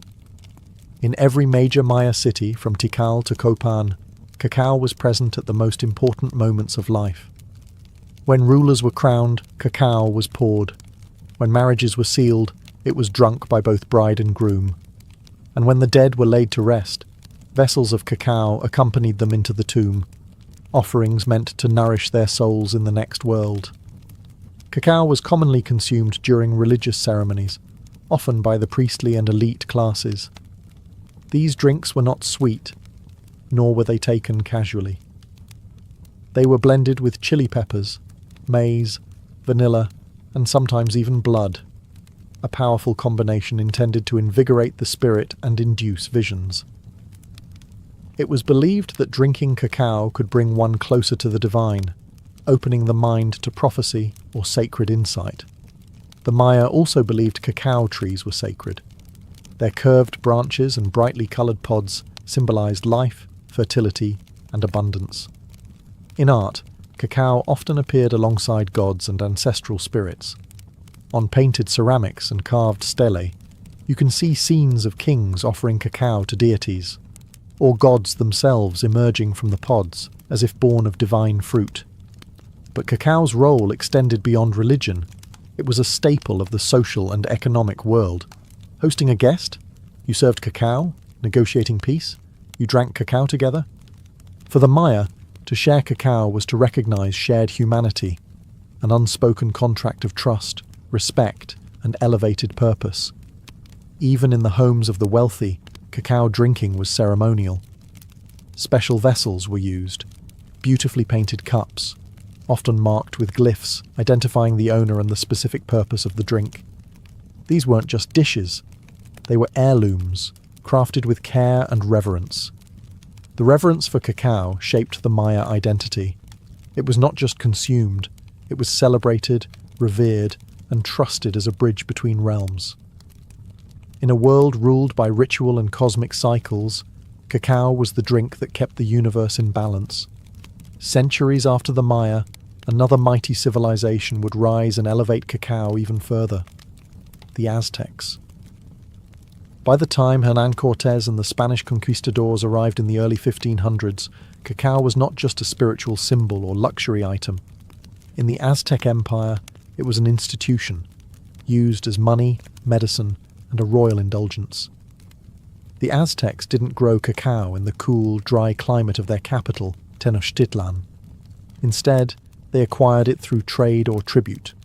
In every major Maya city, from Tikal to Copan, cacao was present at the most important moments of life. When rulers were crowned, cacao was poured. When marriages were sealed, it was drunk by both bride and groom. And when the dead were laid to rest, vessels of cacao accompanied them into the tomb, offerings meant to nourish their souls in the next world. Cacao was commonly consumed during religious ceremonies, often by the priestly and elite classes. These drinks were not sweet, nor were they taken casually. They were blended with chili peppers, maize, vanilla, and sometimes even blood, a powerful combination intended to invigorate the spirit and induce visions. It was believed that drinking cacao could bring one closer to the divine, opening the mind to prophecy or sacred insight. The Maya also believed cacao trees were sacred. Their curved branches and brightly coloured pods symbolized life, fertility, and abundance. In art, cacao often appeared alongside gods and ancestral spirits. On painted ceramics and carved stelae, you can see scenes of kings offering cacao to deities, or gods themselves emerging from the pods as if born of divine fruit. But cacao's role extended beyond religion. It was a staple of the social and economic world. Hosting a guest, you served cacao, negotiating peace, you drank cacao together. For the Maya, to share cacao was to recognize shared humanity, an unspoken contract of trust, respect, and elevated purpose. Even in the homes of the wealthy, cacao drinking was ceremonial. Special vessels were used, beautifully painted cups, often marked with glyphs identifying the owner and the specific purpose of the drink. These weren't just dishes, they were heirlooms, crafted with care and reverence. The reverence for cacao shaped the Maya identity. It was not just consumed, it was celebrated, revered, and trusted as a bridge between realms. In a world ruled by ritual and cosmic cycles, cacao was the drink that kept the universe in balance. Centuries after the Maya, another mighty civilization would rise and elevate cacao even further: the Aztecs. By the time Hernán Cortés and the Spanish conquistadors arrived in the early 1500s, cacao was not just a spiritual symbol or luxury item. In the Aztec Empire, it was an institution, used as money, medicine, and a royal indulgence. The Aztecs didn't grow cacao in the cool, dry climate of their capital, Tenochtitlan. Instead, they acquired it through trade or tribute.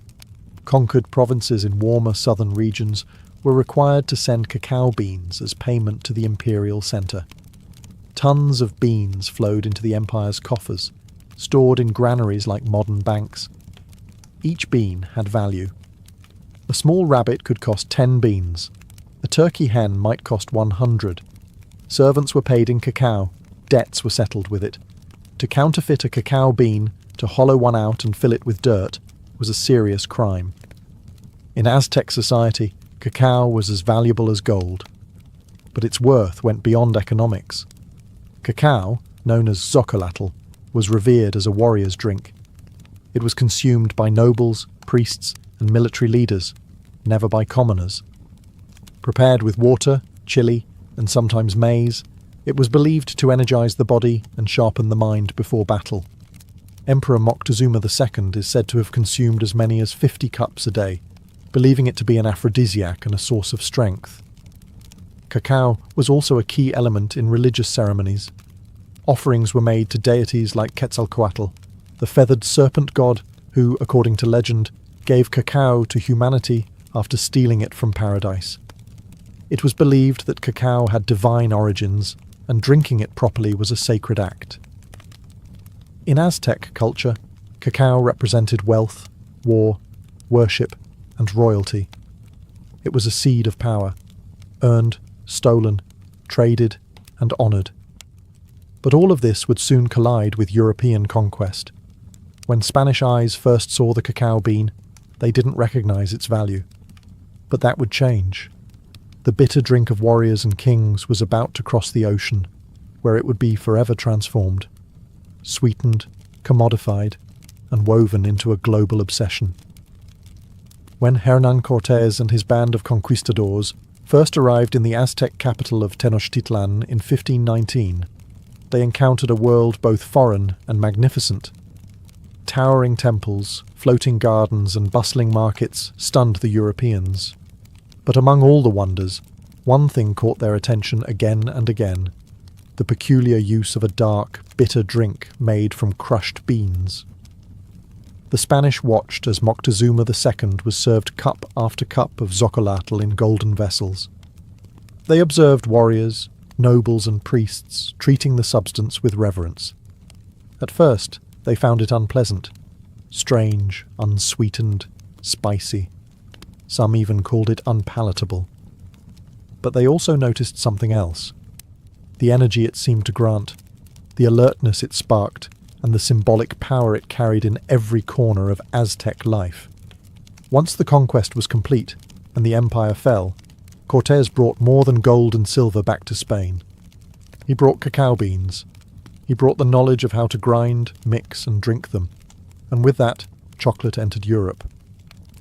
Conquered provinces in warmer southern regions were required to send cacao beans as payment to the imperial centre. Tons of beans flowed into the empire's coffers, stored in granaries like modern banks. Each bean had value. A small rabbit could cost 10 beans. A turkey hen might cost 100. Servants were paid in cacao. Debts were settled with it. To counterfeit a cacao bean, to hollow one out and fill it with dirt, was a serious crime. In Aztec society, cacao was as valuable as gold. But its worth went beyond economics. Cacao, known as xocolatl, was revered as a warrior's drink. It was consumed by nobles, priests, and military leaders, never by commoners. Prepared with water, chili, and sometimes maize, it was believed to energize the body and sharpen the mind before battle. Emperor Moctezuma II is said to have consumed as many as 50 cups a day, believing it to be an aphrodisiac and a source of strength. Cacao was also a key element in religious ceremonies. Offerings were made to deities like Quetzalcoatl, the feathered serpent god who, according to legend, gave cacao to humanity after stealing it from paradise. It was believed that cacao had divine origins, and drinking it properly was a sacred act. In Aztec culture, cacao represented wealth, war, worship, and royalty. It was a seed of power, earned, stolen, traded, and honoured. But all of this would soon collide with European conquest. When Spanish eyes first saw the cacao bean, they didn't recognise its value. But that would change. The bitter drink of warriors and kings was about to cross the ocean, where it would be forever transformed, sweetened, commodified, and woven into a global obsession. When Hernán Cortés and his band of conquistadors first arrived in the Aztec capital of Tenochtitlan in 1519, they encountered a world both foreign and magnificent. Towering temples, floating gardens, and bustling markets stunned the Europeans. But among all the wonders, one thing caught their attention again and again: the peculiar use of a dark, bitter drink made from crushed beans. The Spanish watched as Moctezuma II was served cup after cup of xocolatl in golden vessels. They observed warriors, nobles, and priests treating the substance with reverence. At first, they found it unpleasant, strange, unsweetened, spicy. Some even called it unpalatable. But they also noticed something else: the energy it seemed to grant, the alertness it sparked, and the symbolic power it carried in every corner of Aztec life. Once the conquest was complete, and the empire fell, Cortés brought more than gold and silver back to Spain. He brought cacao beans. He brought the knowledge of how to grind, mix, and drink them. And with that, chocolate entered Europe.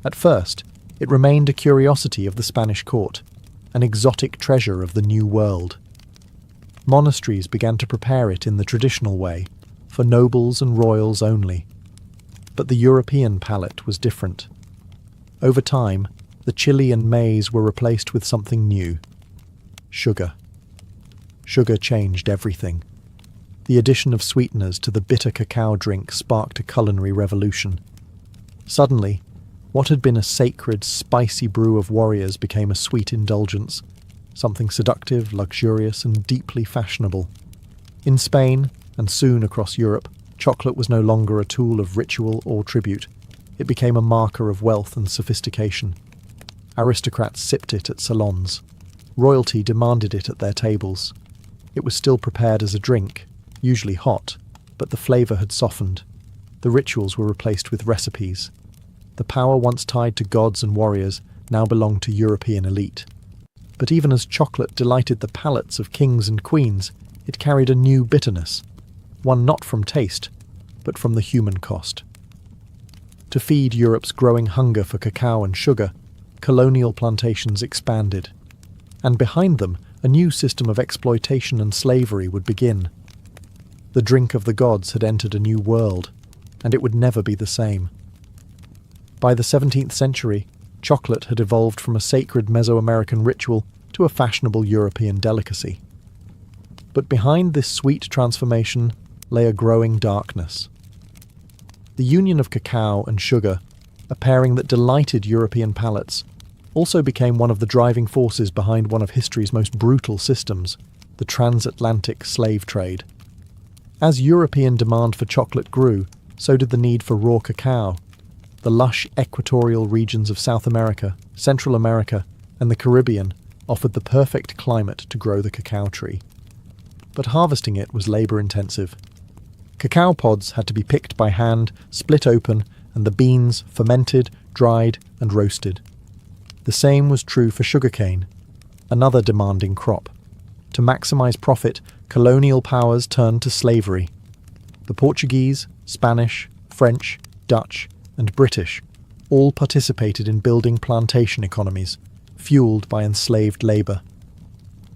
At first, it remained a curiosity of the Spanish court, an exotic treasure of the New World. Monasteries began to prepare it in the traditional way, for nobles and royals only. But the European palate was different. Over time, the chili and maize were replaced with something new: sugar. Sugar changed everything. The addition of sweeteners to the bitter cacao drink sparked a culinary revolution. Suddenly, what had been a sacred, spicy brew of warriors became a sweet indulgence, something seductive, luxurious, and deeply fashionable. In Spain, and soon across Europe, chocolate was no longer a tool of ritual or tribute. It became a marker of wealth and sophistication. Aristocrats sipped it at salons. Royalty demanded it at their tables. It was still prepared as a drink, usually hot, but the flavour had softened. The rituals were replaced with recipes. The power once tied to gods and warriors now belonged to European elite. But even as chocolate delighted the palates of kings and queens, it carried a new bitterness, one not from taste, but from the human cost. To feed Europe's growing hunger for cacao and sugar, colonial plantations expanded, and behind them a new system of exploitation and slavery would begin. The drink of the gods had entered a new world, and it would never be the same. By the 17th century, chocolate had evolved from a sacred Mesoamerican ritual to a fashionable European delicacy. But behind this sweet transformation lay a growing darkness. The union of cacao and sugar, a pairing that delighted European palates, also became one of the driving forces behind one of history's most brutal systems, the transatlantic slave trade. As European demand for chocolate grew, so did the need for raw cacao. The lush equatorial regions of South America, Central America, and the Caribbean offered the perfect climate to grow the cacao tree. But harvesting it was labour-intensive. Cacao pods had to be picked by hand, split open, and the beans fermented, dried, and roasted. The same was true for sugarcane, another demanding crop. To maximise profit, colonial powers turned to slavery. The Portuguese, Spanish, French, Dutch, and British all participated in building plantation economies, fueled by enslaved labour.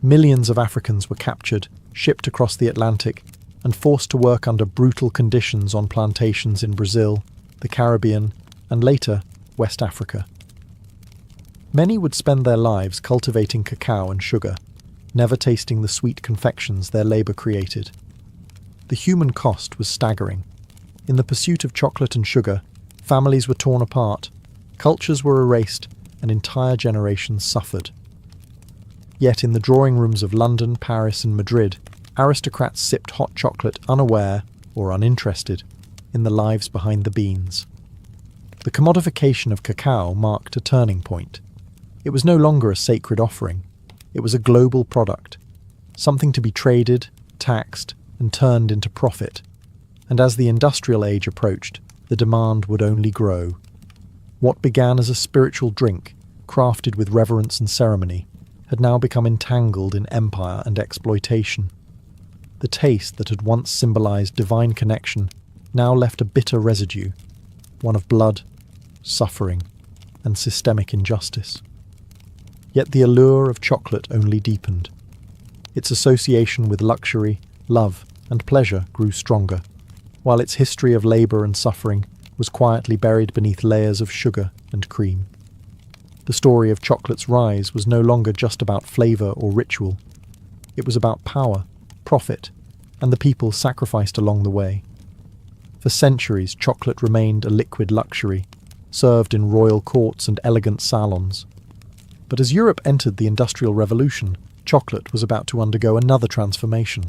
Millions of Africans were captured, shipped across the Atlantic, and forced to work under brutal conditions on plantations in Brazil, the Caribbean, and later, West Africa. Many would spend their lives cultivating cacao and sugar, never tasting the sweet confections their labour created. The human cost was staggering. In the pursuit of chocolate and sugar, families were torn apart, cultures were erased, and entire generations suffered. Yet in the drawing rooms of London, Paris, and Madrid, aristocrats sipped hot chocolate unaware, or uninterested, in the lives behind the beans. The commodification of cacao marked a turning point. It was no longer a sacred offering. It was a global product, something to be traded, taxed, and turned into profit. And as the industrial age approached, the demand would only grow. What began as a spiritual drink, crafted with reverence and ceremony, had now become entangled in empire and exploitation. The taste that had once symbolized divine connection now left a bitter residue, one of blood, suffering, and systemic injustice. Yet the allure of chocolate only deepened. Its association with luxury, love, and pleasure grew stronger, while its history of labour and suffering was quietly buried beneath layers of sugar and cream. The story of chocolate's rise was no longer just about flavour or ritual. It was about power, profit, and the people sacrificed along the way. For centuries, chocolate remained a liquid luxury, served in royal courts and elegant salons. But as Europe entered the Industrial Revolution, chocolate was about to undergo another transformation,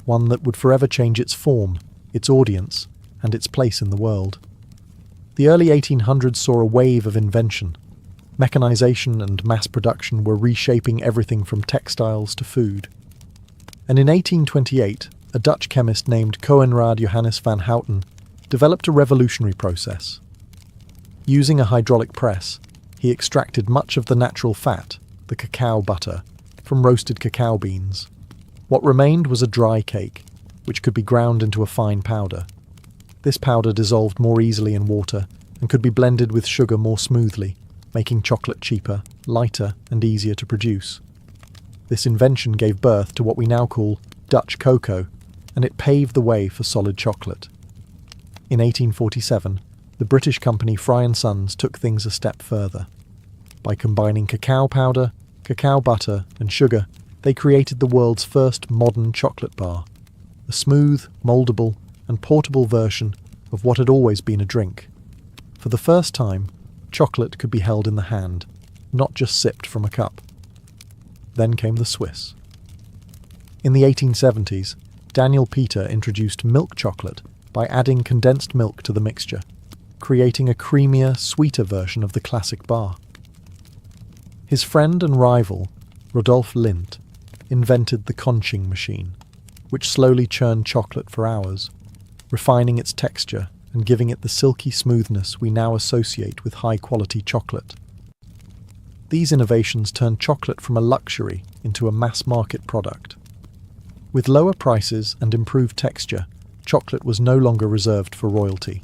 one that would forever change its form, its audience, and its place in the world. The early 1800s saw a wave of invention. Mechanization and mass production were reshaping everything from textiles to food. And in 1828, a Dutch chemist named Coenraad Johannes van Houten developed a revolutionary process. Using a hydraulic press, he extracted much of the natural fat, the cacao butter, from roasted cacao beans. What remained was a dry cake, which could be ground into a fine powder. This powder dissolved more easily in water and could be blended with sugar more smoothly, making chocolate cheaper, lighter, and easier to produce. This invention gave birth to what we now call Dutch cocoa, and it paved the way for solid chocolate. In 1847, the British company Fry & Sons took things a step further. By combining cacao powder, cacao butter, and sugar, they created the world's first modern chocolate bar, a smooth, mouldable, and portable version of what had always been a drink. For the first time, chocolate could be held in the hand, not just sipped from a cup. Then came the Swiss. In the 1870s, Daniel Peter introduced milk chocolate by adding condensed milk to the mixture, creating a creamier, sweeter version of the classic bar. His friend and rival, Rodolphe Lindt, invented the conching machine, which slowly churned chocolate for hours, refining its texture and giving it the silky smoothness we now associate with high-quality chocolate. These innovations turned chocolate from a luxury into a mass-market product. With lower prices and improved texture, chocolate was no longer reserved for royalty.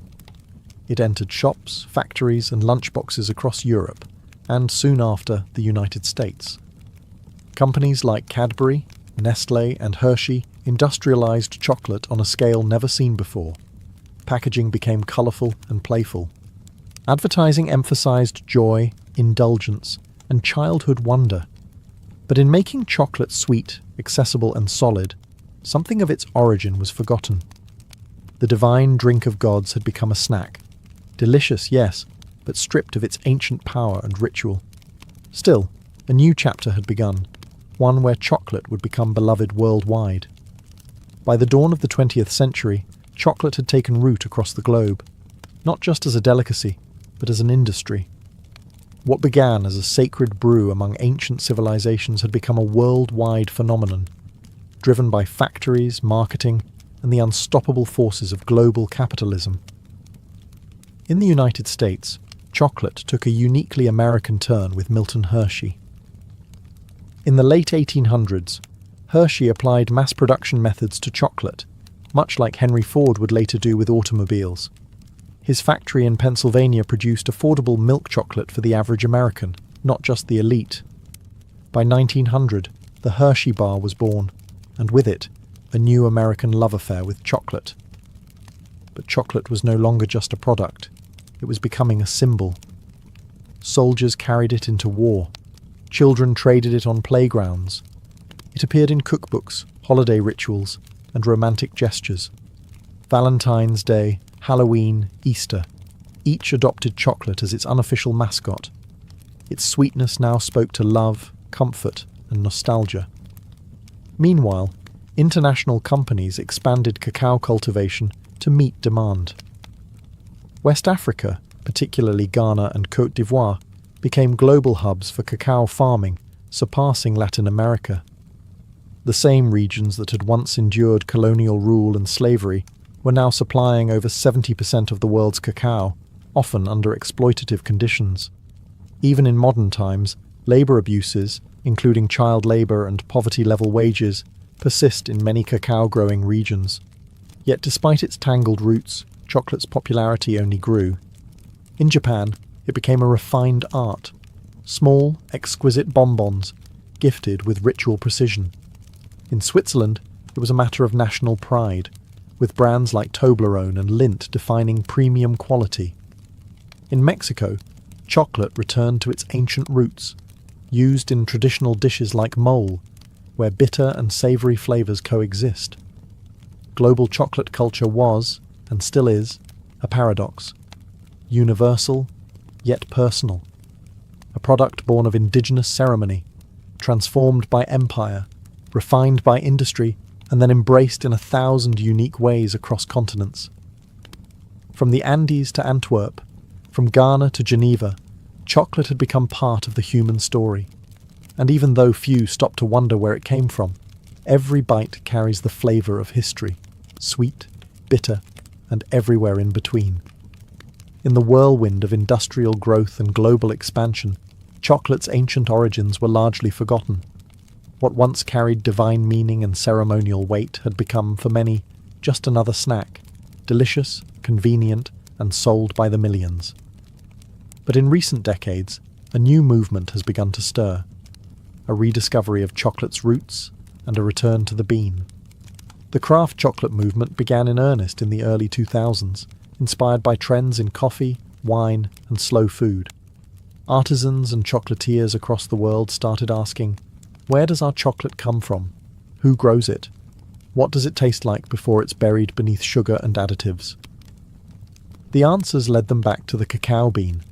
It entered shops, factories, and lunchboxes across Europe, and soon after, the United States. Companies like Cadbury, Nestlé, and Hershey industrialized chocolate on a scale never seen before. Packaging became colorful and playful. Advertising emphasized joy, indulgence, and childhood wonder. But in making chocolate sweet, accessible, and solid, something of its origin was forgotten. The divine drink of gods had become a snack. Delicious, yes, but stripped of its ancient power and ritual. Still, a new chapter had begun, one where chocolate would become beloved worldwide. By the dawn of the 20th century, chocolate had taken root across the globe, not just as a delicacy, but as an industry. What began as a sacred brew among ancient civilizations had become a worldwide phenomenon, driven by factories, marketing, and the unstoppable forces of global capitalism. In the United States, chocolate took a uniquely American turn with Milton Hershey. In the late 1800s, Hershey applied mass production methods to chocolate, much like Henry Ford would later do with automobiles. His factory in Pennsylvania produced affordable milk chocolate for the average American, not just the elite. By 1900, the Hershey bar was born, and with it, a new American love affair with chocolate. But chocolate was no longer just a product. It was becoming a symbol. Soldiers carried it into war. Children traded it on playgrounds. It appeared in cookbooks, holiday rituals, and romantic gestures. Valentine's Day, Halloween, Easter, each adopted chocolate as its unofficial mascot. Its sweetness now spoke to love, comfort, and nostalgia. Meanwhile, international companies expanded cacao cultivation to meet demand. West Africa, particularly Ghana and Côte d'Ivoire, became global hubs for cacao farming, surpassing Latin America. The same regions that had once endured colonial rule and slavery were now supplying over 70% of the world's cacao, often under exploitative conditions. Even in modern times, labor abuses, including child labor and poverty-level wages, persist in many cacao-growing regions. Yet despite its tangled roots, chocolate's popularity only grew. In Japan, it became a refined art. Small, exquisite bonbons, gifted with ritual precision. In Switzerland, it was a matter of national pride, with brands like Toblerone and Lindt defining premium quality. In Mexico, chocolate returned to its ancient roots, used in traditional dishes like mole, where bitter and savory flavors coexist. Global chocolate culture was, and still is, a paradox. Universal, yet personal. A product born of indigenous ceremony, transformed by empire, refined by industry, and then embraced in 1,000 unique ways across continents. From the Andes to Antwerp, from Ghana to Geneva, chocolate had become part of the human story. And even though few stopped to wonder where it came from, every bite carries the flavor of history, sweet, bitter, and everywhere in between. In the whirlwind of industrial growth and global expansion, chocolate's ancient origins were largely forgotten. What once carried divine meaning and ceremonial weight had become, for many, just another snack, delicious, convenient, and sold by the millions. But in recent decades, a new movement has begun to stir. A rediscovery of chocolate's roots and a return to the bean. The craft chocolate movement began in earnest in the early 2000s, inspired by trends in coffee, wine, and slow food. Artisans and chocolatiers across the world started asking, where does our chocolate come from? Who grows it? What does it taste like before it's buried beneath sugar and additives? The answers led them back to the cacao bean.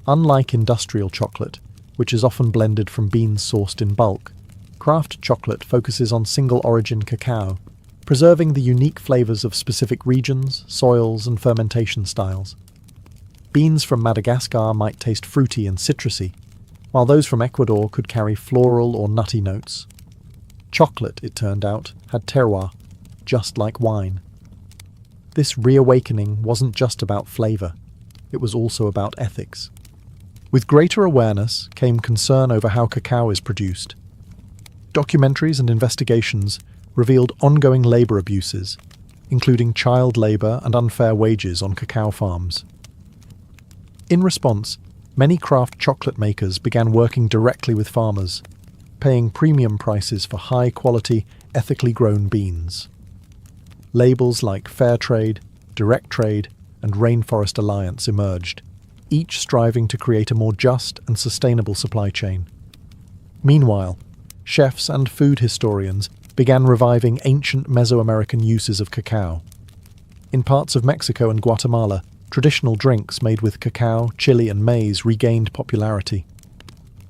Unlike industrial chocolate, which is often blended from beans sourced in bulk, craft chocolate focuses on single-origin cacao, preserving the unique flavors of specific regions, soils, and fermentation styles. Beans from Madagascar might taste fruity and citrusy, while those from Ecuador could carry floral or nutty notes. Chocolate, it turned out, had terroir, just like wine. This reawakening wasn't just about flavor, it was also about ethics. With greater awareness came concern over how cacao is produced. Documentaries and investigations revealed ongoing labor abuses, including child labor and unfair wages on cacao farms. In response, many craft chocolate makers began working directly with farmers, paying premium prices for high-quality, ethically grown beans. Labels like Fair Trade, Direct Trade, and Rainforest Alliance emerged, each striving to create a more just and sustainable supply chain. Meanwhile, chefs and food historians began reviving ancient Mesoamerican uses of cacao. In parts of Mexico and Guatemala, traditional drinks made with cacao, chili, and maize regained popularity.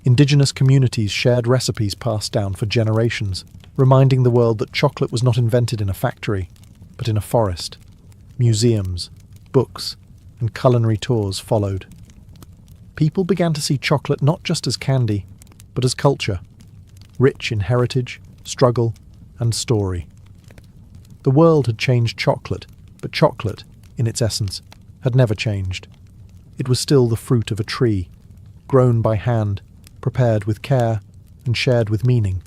Indigenous communities shared recipes passed down for generations, reminding the world that chocolate was not invented in a factory, but in a forest. Museums, books, and culinary tours followed. People began to see chocolate not just as candy, but as culture, rich in heritage, struggle, and story. The world had changed chocolate, but chocolate, in its essence, had never changed. It was still the fruit of a tree, grown by hand, prepared with care, and shared with meaning.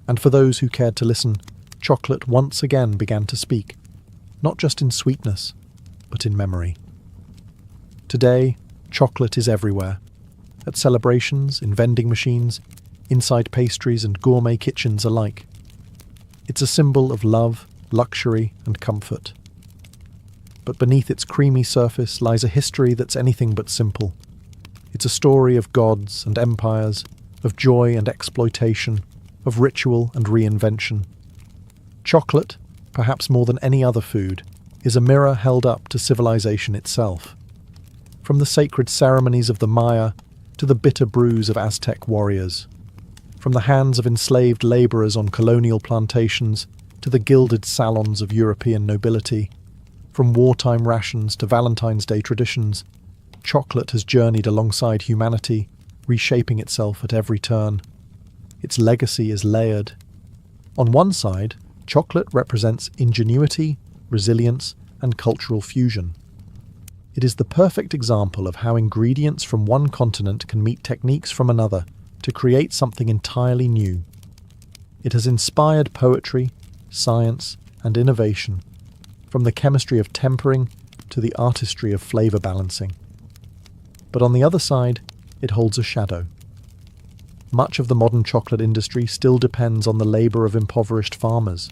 And for those who cared to listen, chocolate once again began to speak, not just in sweetness, but in memory. Today, chocolate is everywhere. At celebrations, in vending machines, inside pastries and gourmet kitchens alike. It's a symbol of love, luxury, and comfort. But beneath its creamy surface lies a history that's anything but simple. It's a story of gods and empires, of joy and exploitation, of ritual and reinvention. Chocolate, perhaps more than any other food, is a mirror held up to civilization itself. From the sacred ceremonies of the Maya to the bitter brews of Aztec warriors. From the hands of enslaved laborers on colonial plantations to the gilded salons of European nobility. From wartime rations to Valentine's Day traditions, chocolate has journeyed alongside humanity, reshaping itself at every turn. Its legacy is layered. On one side, chocolate represents ingenuity, resilience, and cultural fusion. It is the perfect example of how ingredients from one continent can meet techniques from another to create something entirely new. It has inspired poetry, science, and innovation, from the chemistry of tempering to the artistry of flavor balancing. But on the other side, it holds a shadow. Much of the modern chocolate industry still depends on the labor of impoverished farmers,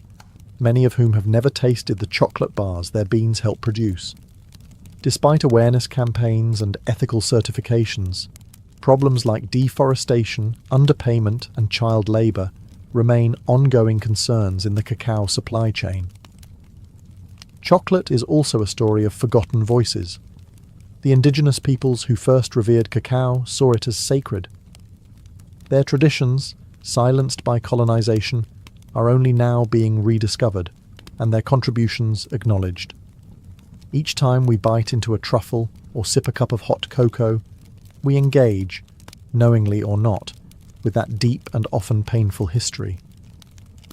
many of whom have never tasted the chocolate bars their beans help produce. Despite awareness campaigns and ethical certifications, problems like deforestation, underpayment, and child labor remain ongoing concerns in the cacao supply chain. Chocolate is also a story of forgotten voices. The indigenous peoples who first revered cacao saw it as sacred. Their traditions, silenced by colonization, are only now being rediscovered, and their contributions acknowledged. Each time we bite into a truffle or sip a cup of hot cocoa, we engage, knowingly or not, with that deep and often painful history.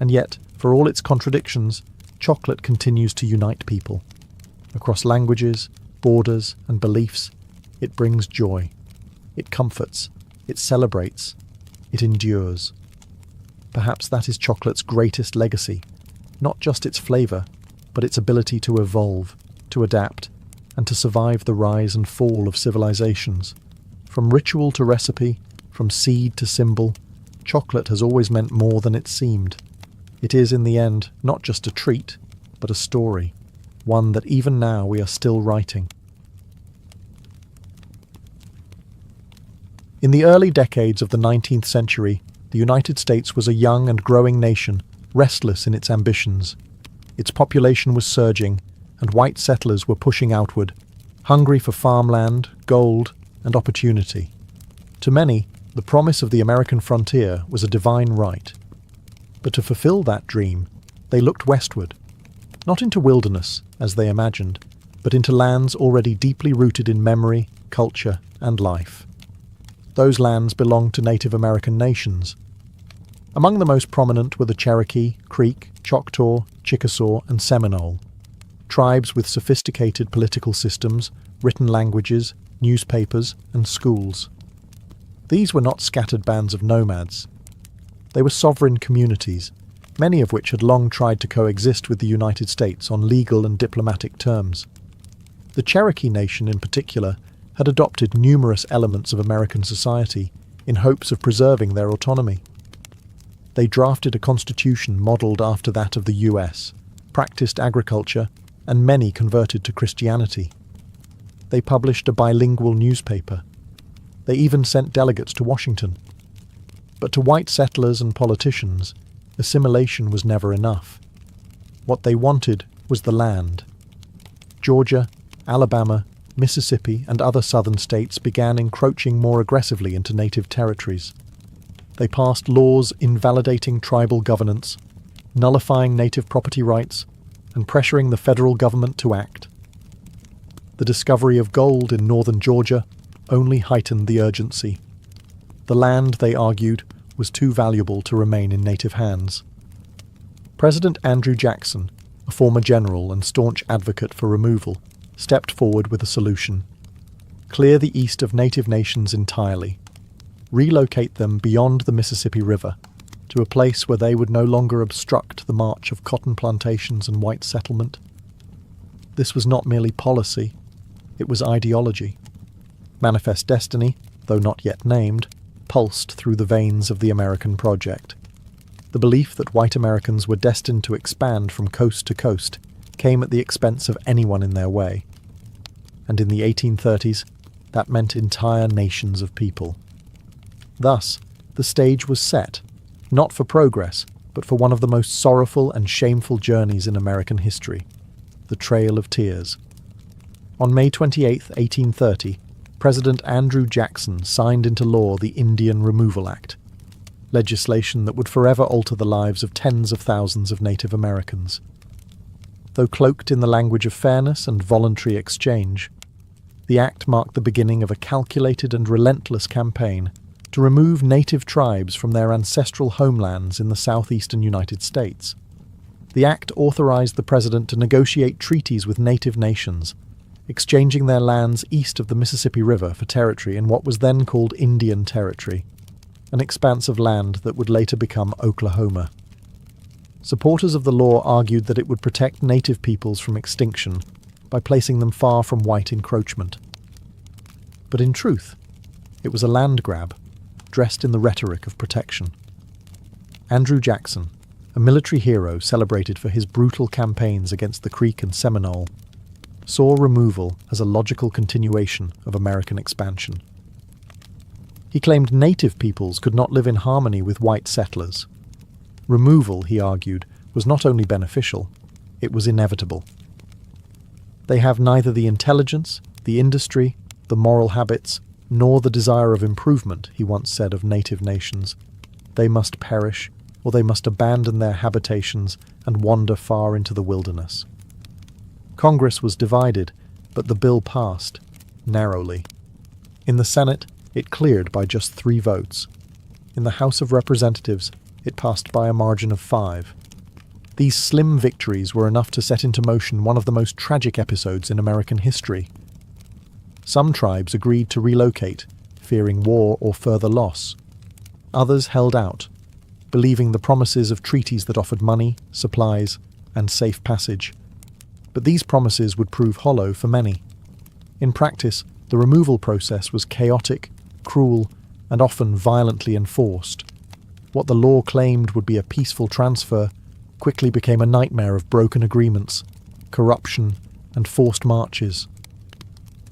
And yet, for all its contradictions, chocolate continues to unite people. Across languages, borders, and beliefs, it brings joy. It comforts. It celebrates. It endures. Perhaps that is chocolate's greatest legacy, not just its flavor, but its ability to evolve, to adapt, and to survive the rise and fall of civilizations. From ritual to recipe, from seed to symbol, chocolate has always meant more than it seemed. It is, in the end, not just a treat, but a story, one that even now we are still writing. In the early decades of the 19th century, the United States was a young and growing nation, restless in its ambitions. Its population was surging, and white settlers were pushing outward, hungry for farmland, gold, and opportunity. To many, the promise of the American frontier was a divine right. But to fulfill that dream, they looked westward, not into wilderness, as they imagined, but into lands already deeply rooted in memory, culture, and life. Those lands belonged to Native American nations. Among the most prominent were the Cherokee, Creek, Choctaw, Chickasaw, and Seminole, tribes with sophisticated political systems, written languages, newspapers, and schools. These were not scattered bands of nomads. They were sovereign communities, many of which had long tried to coexist with the United States on legal and diplomatic terms. The Cherokee Nation, in particular, had adopted numerous elements of American society in hopes of preserving their autonomy. They drafted a constitution modelled after that of the US, practiced agriculture, and many converted to Christianity. They published a bilingual newspaper. They even sent delegates to Washington. But to white settlers and politicians, assimilation was never enough. What they wanted was the land. Georgia, Alabama, Mississippi, and other southern states began encroaching more aggressively into native territories. They passed laws invalidating tribal governance, nullifying native property rights, and pressuring the federal government to act. The discovery of gold in northern Georgia only heightened the urgency. The land, they argued, was too valuable to remain in native hands. President Andrew Jackson, a former general and staunch advocate for removal, stepped forward with a solution. Clear the east of native nations entirely. Relocate them beyond the Mississippi River, to a place where they would no longer obstruct the march of cotton plantations and white settlement. This was not merely policy, it was ideology. Manifest Destiny, though not yet named, pulsed through the veins of the American project. The belief that white Americans were destined to expand from coast to coast came at the expense of anyone in their way. And in the 1830s, that meant entire nations of people. Thus, the stage was set, not for progress, but for one of the most sorrowful and shameful journeys in American history, the Trail of Tears. On May 28, 1830, President Andrew Jackson signed into law the Indian Removal Act, legislation that would forever alter the lives of tens of thousands of Native Americans. Though cloaked in the language of fairness and voluntary exchange, the act marked the beginning of a calculated and relentless campaign to remove native tribes from their ancestral homelands in the southeastern United States. The act authorized the president to negotiate treaties with native nations, exchanging their lands east of the Mississippi River for territory in what was then called Indian Territory, an expanse of land that would later become Oklahoma. Supporters of the law argued that it would protect native peoples from extinction by placing them far from white encroachment. But in truth, it was a land grab, dressed in the rhetoric of protection. Andrew Jackson, a military hero celebrated for his brutal campaigns against the Creek and Seminole, saw removal as a logical continuation of American expansion. He claimed native peoples could not live in harmony with white settlers. Removal, he argued, was not only beneficial, it was inevitable. They have neither the intelligence, the industry, the moral habits, nor the desire of improvement, he once said of native nations. They must perish, or they must abandon their habitations and wander far into the wilderness. Congress was divided, but the bill passed, narrowly. In the Senate, it cleared by just 3 votes. In the House of Representatives, it passed by a margin of 5. These slim victories were enough to set into motion one of the most tragic episodes in American history. Some tribes agreed to relocate, fearing war or further loss. Others held out, believing the promises of treaties that offered money, supplies, and safe passage. But these promises would prove hollow for many. In practice, the removal process was chaotic, cruel, and often violently enforced. What the law claimed would be a peaceful transfer quickly became a nightmare of broken agreements, corruption, and forced marches.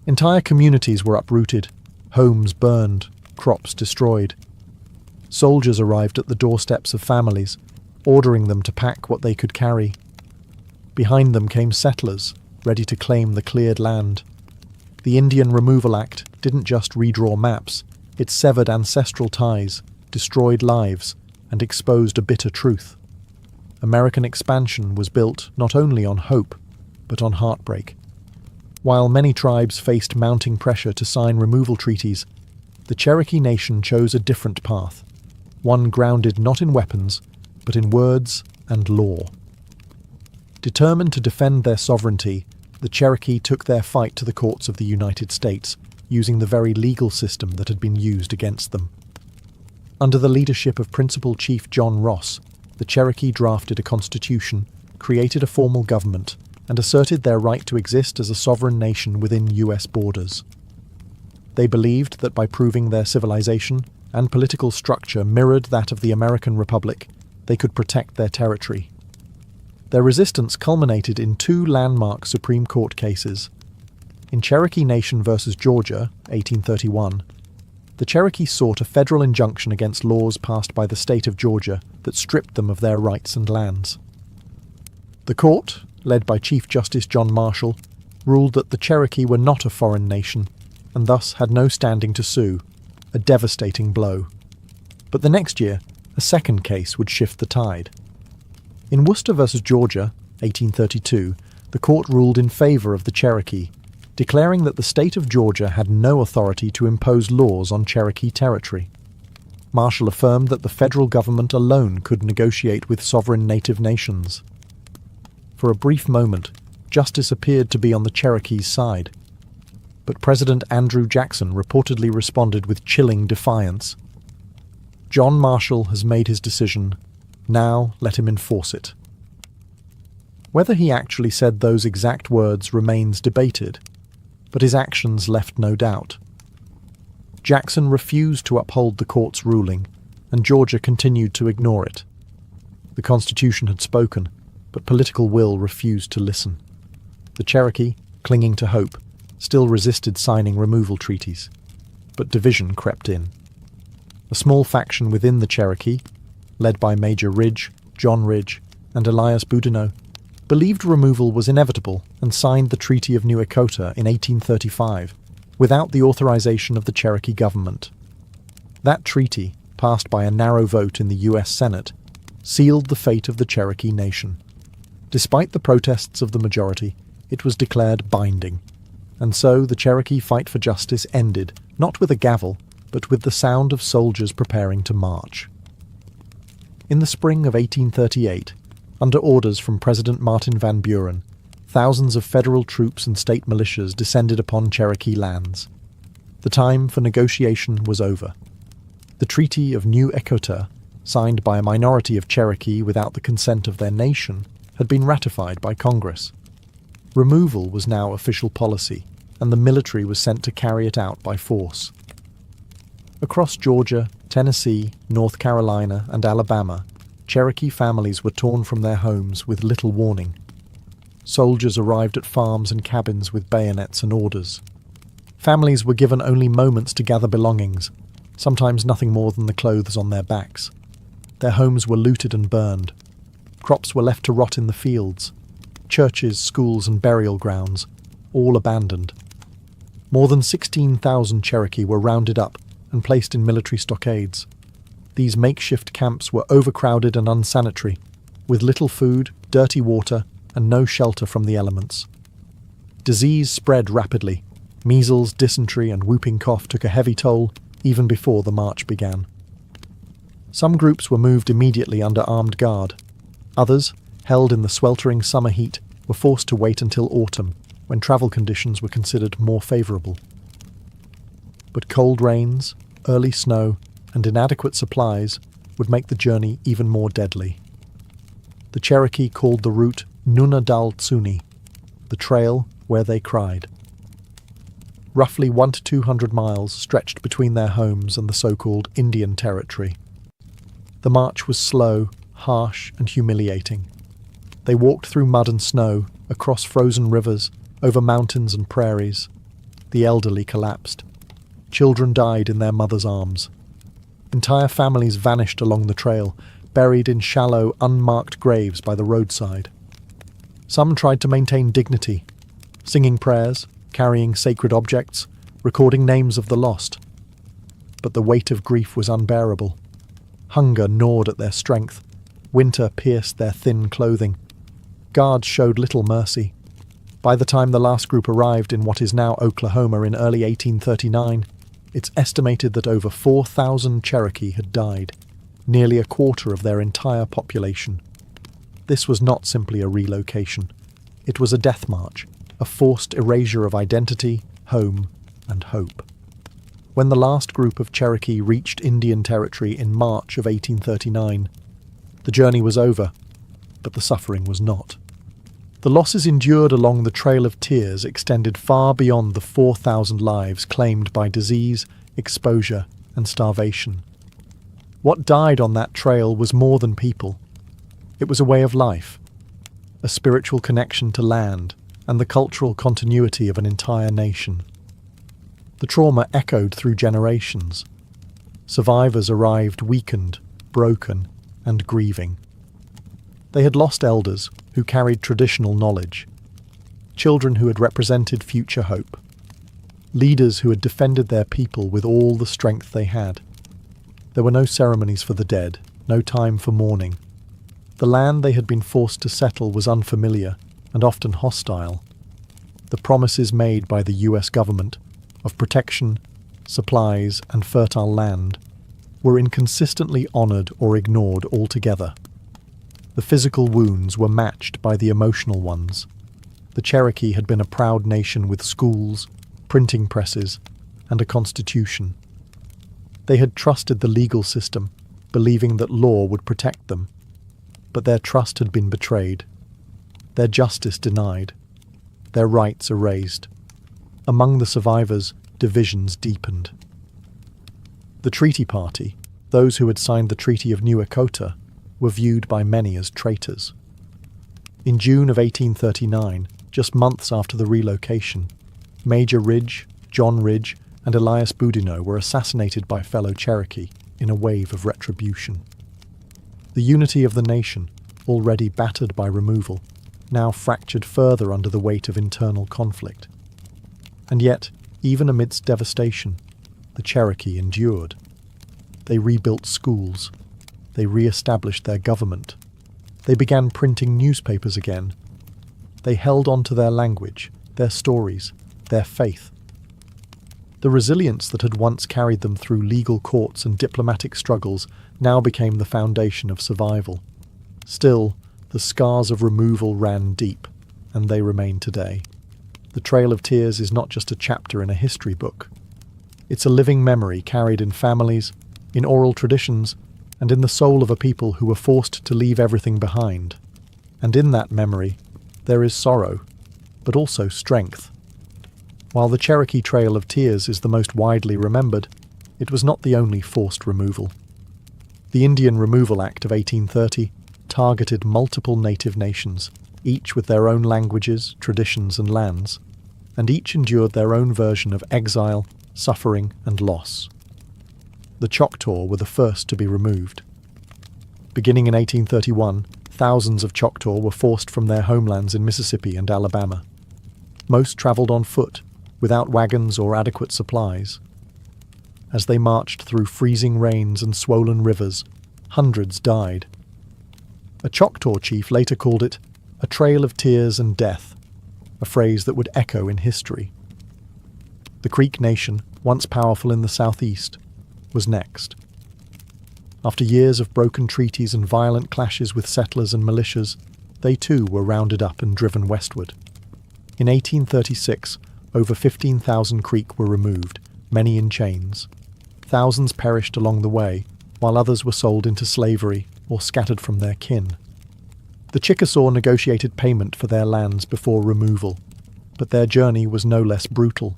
Entire communities were uprooted, homes burned, crops destroyed. Soldiers arrived at the doorsteps of families, ordering them to pack what they could carry. Behind them came settlers, ready to claim the cleared land. The Indian Removal Act didn't just redraw maps, it severed ancestral ties, destroyed lives, and exposed a bitter truth. American expansion was built not only on hope, but on heartbreak. While many tribes faced mounting pressure to sign removal treaties, the Cherokee Nation chose a different path, one grounded not in weapons, but in words and law. Determined to defend their sovereignty, the Cherokee took their fight to the courts of the United States, using the very legal system that had been used against them. Under the leadership of Principal Chief John Ross, the Cherokee drafted a constitution, created a formal government, and asserted their right to exist as a sovereign nation within U.S. borders. They believed that by proving their civilization and political structure mirrored that of the American Republic, they could protect their territory. Their resistance culminated in two landmark Supreme Court cases. In Cherokee Nation v. Georgia, 1831, the Cherokee sought a federal injunction against laws passed by the state of Georgia that stripped them of their rights and lands. The court, led by Chief Justice John Marshall, ruled that the Cherokee were not a foreign nation and thus had no standing to sue, a devastating blow. But the next year, a second case would shift the tide. In Worcester v. Georgia, 1832, the court ruled in favour of the Cherokee, declaring that the state of Georgia had no authority to impose laws on Cherokee territory. Marshall affirmed that the federal government alone could negotiate with sovereign native nations. For a brief moment, justice appeared to be on the Cherokee's side. But President Andrew Jackson reportedly responded with chilling defiance. "John Marshall has made his decision. Now let him enforce it." Whether he actually said those exact words remains debated, but his actions left no doubt. Jackson refused to uphold the court's ruling, and Georgia continued to ignore it. The Constitution had spoken, but political will refused to listen. The Cherokee, clinging to hope, still resisted signing removal treaties, but division crept in. A small faction within the Cherokee, led by Major Ridge, John Ridge, and Elias Boudinot, believed removal was inevitable and signed the Treaty of New Echota in 1835 without the authorization of the Cherokee government. That treaty, passed by a narrow vote in the U.S. Senate, sealed the fate of the Cherokee Nation. Despite the protests of the majority, it was declared binding, and so the Cherokee fight for justice ended, not with a gavel, but with the sound of soldiers preparing to march. In the spring of 1838, under orders from President Martin Van Buren, thousands of federal troops and state militias descended upon Cherokee lands. The time for negotiation was over. The Treaty of New Echota, signed by a minority of Cherokee without the consent of their nation, had been ratified by Congress. Removal was now official policy, and the military was sent to carry it out by force. Across Georgia, Tennessee, North Carolina, and Alabama, Cherokee families were torn from their homes with little warning. Soldiers arrived at farms and cabins with bayonets and orders. Families were given only moments to gather belongings, sometimes nothing more than the clothes on their backs. Their homes were looted and burned. Crops were left to rot in the fields. Churches, schools, and burial grounds, all abandoned. More than 16,000 Cherokee were rounded up and placed in military stockades. These makeshift camps were overcrowded and unsanitary, with little food, dirty water, and no shelter from the elements. Disease spread rapidly. Measles, dysentery, and whooping cough took a heavy toll even before the march began. Some groups were moved immediately under armed guard. Others, held in the sweltering summer heat, were forced to wait until autumn, when travel conditions were considered more favourable. But cold rains, early snow, and inadequate supplies would make the journey even more deadly. The Cherokee called the route Nuna Dal Tsuni, the trail where they cried. Roughly 100 to 200 miles stretched between their homes and the so-called Indian Territory. The march was slow, harsh, and humiliating. They walked through mud and snow, across frozen rivers, over mountains and prairies. The elderly collapsed. Children died in their mothers' arms. Entire families vanished along the trail, buried in shallow, unmarked graves by the roadside. Some tried to maintain dignity, singing prayers, carrying sacred objects, recording names of the lost. But the weight of grief was unbearable. Hunger gnawed at their strength. Winter pierced their thin clothing. Guards showed little mercy. By the time the last group arrived in what is now Oklahoma in early 1839, it's estimated that over 4,000 Cherokee had died, nearly a quarter of their entire population. This was not simply a relocation. It was a death march, a forced erasure of identity, home, and hope. When the last group of Cherokee reached Indian Territory in March of 1839, The journey was over, but the suffering was not. The losses endured along the Trail of Tears extended far beyond the 4,000 lives claimed by disease, exposure, and starvation. What died on that trail was more than people. It was a way of life, a spiritual connection to land, and the cultural continuity of an entire nation. The trauma echoed through generations. Survivors arrived weakened, broken, and grieving. They had lost elders who carried traditional knowledge, children who had represented future hope, leaders who had defended their people with all the strength they had. There were no ceremonies for the dead, no time for mourning. The land they had been forced to settle was unfamiliar and often hostile. The promises made by the US government of protection, supplies, and fertile land were inconsistently honoured or ignored altogether. The physical wounds were matched by the emotional ones. The Cherokee had been a proud nation with schools, printing presses, and a constitution. They had trusted the legal system, believing that law would protect them. But their trust had been betrayed, their justice denied, their rights erased. Among the survivors, divisions deepened. The treaty party, those who had signed the Treaty of New Echota, were viewed by many as traitors. In June of 1839, just months after the relocation, Major Ridge, John Ridge, and Elias Boudinot were assassinated by fellow Cherokee in a wave of retribution. The unity of the nation, already battered by removal, now fractured further under the weight of internal conflict. And yet, even amidst devastation, the Cherokee endured. They rebuilt schools. They re-established their government. They began printing newspapers again. They held on to their language, their stories, their faith. The resilience that had once carried them through legal courts and diplomatic struggles now became the foundation of survival. Still, the scars of removal ran deep, and they remain today. The Trail of Tears is not just a chapter in a history book. It's a living memory carried in families, in oral traditions, and in the soul of a people who were forced to leave everything behind. And in that memory, there is sorrow, but also strength. While the Cherokee Trail of Tears is the most widely remembered, it was not the only forced removal. The Indian Removal Act of 1830 targeted multiple native nations, each with their own languages, traditions, and lands, and each endured their own version of exile, suffering, and loss. The Choctaw were the first to be removed. Beginning in 1831, thousands of Choctaw were forced from their homelands in Mississippi and Alabama. Most travelled on foot, without wagons or adequate supplies. As they marched through freezing rains and swollen rivers, hundreds died. A Choctaw chief later called it a trail of tears and death, a phrase that would echo in history. The Creek Nation, once powerful in the southeast, was next. After years of broken treaties and violent clashes with settlers and militias, they too were rounded up and driven westward. In 1836, over 15,000 Creek were removed, many in chains. Thousands perished along the way, while others were sold into slavery or scattered from their kin. The Chickasaw negotiated payment for their lands before removal, but their journey was no less brutal.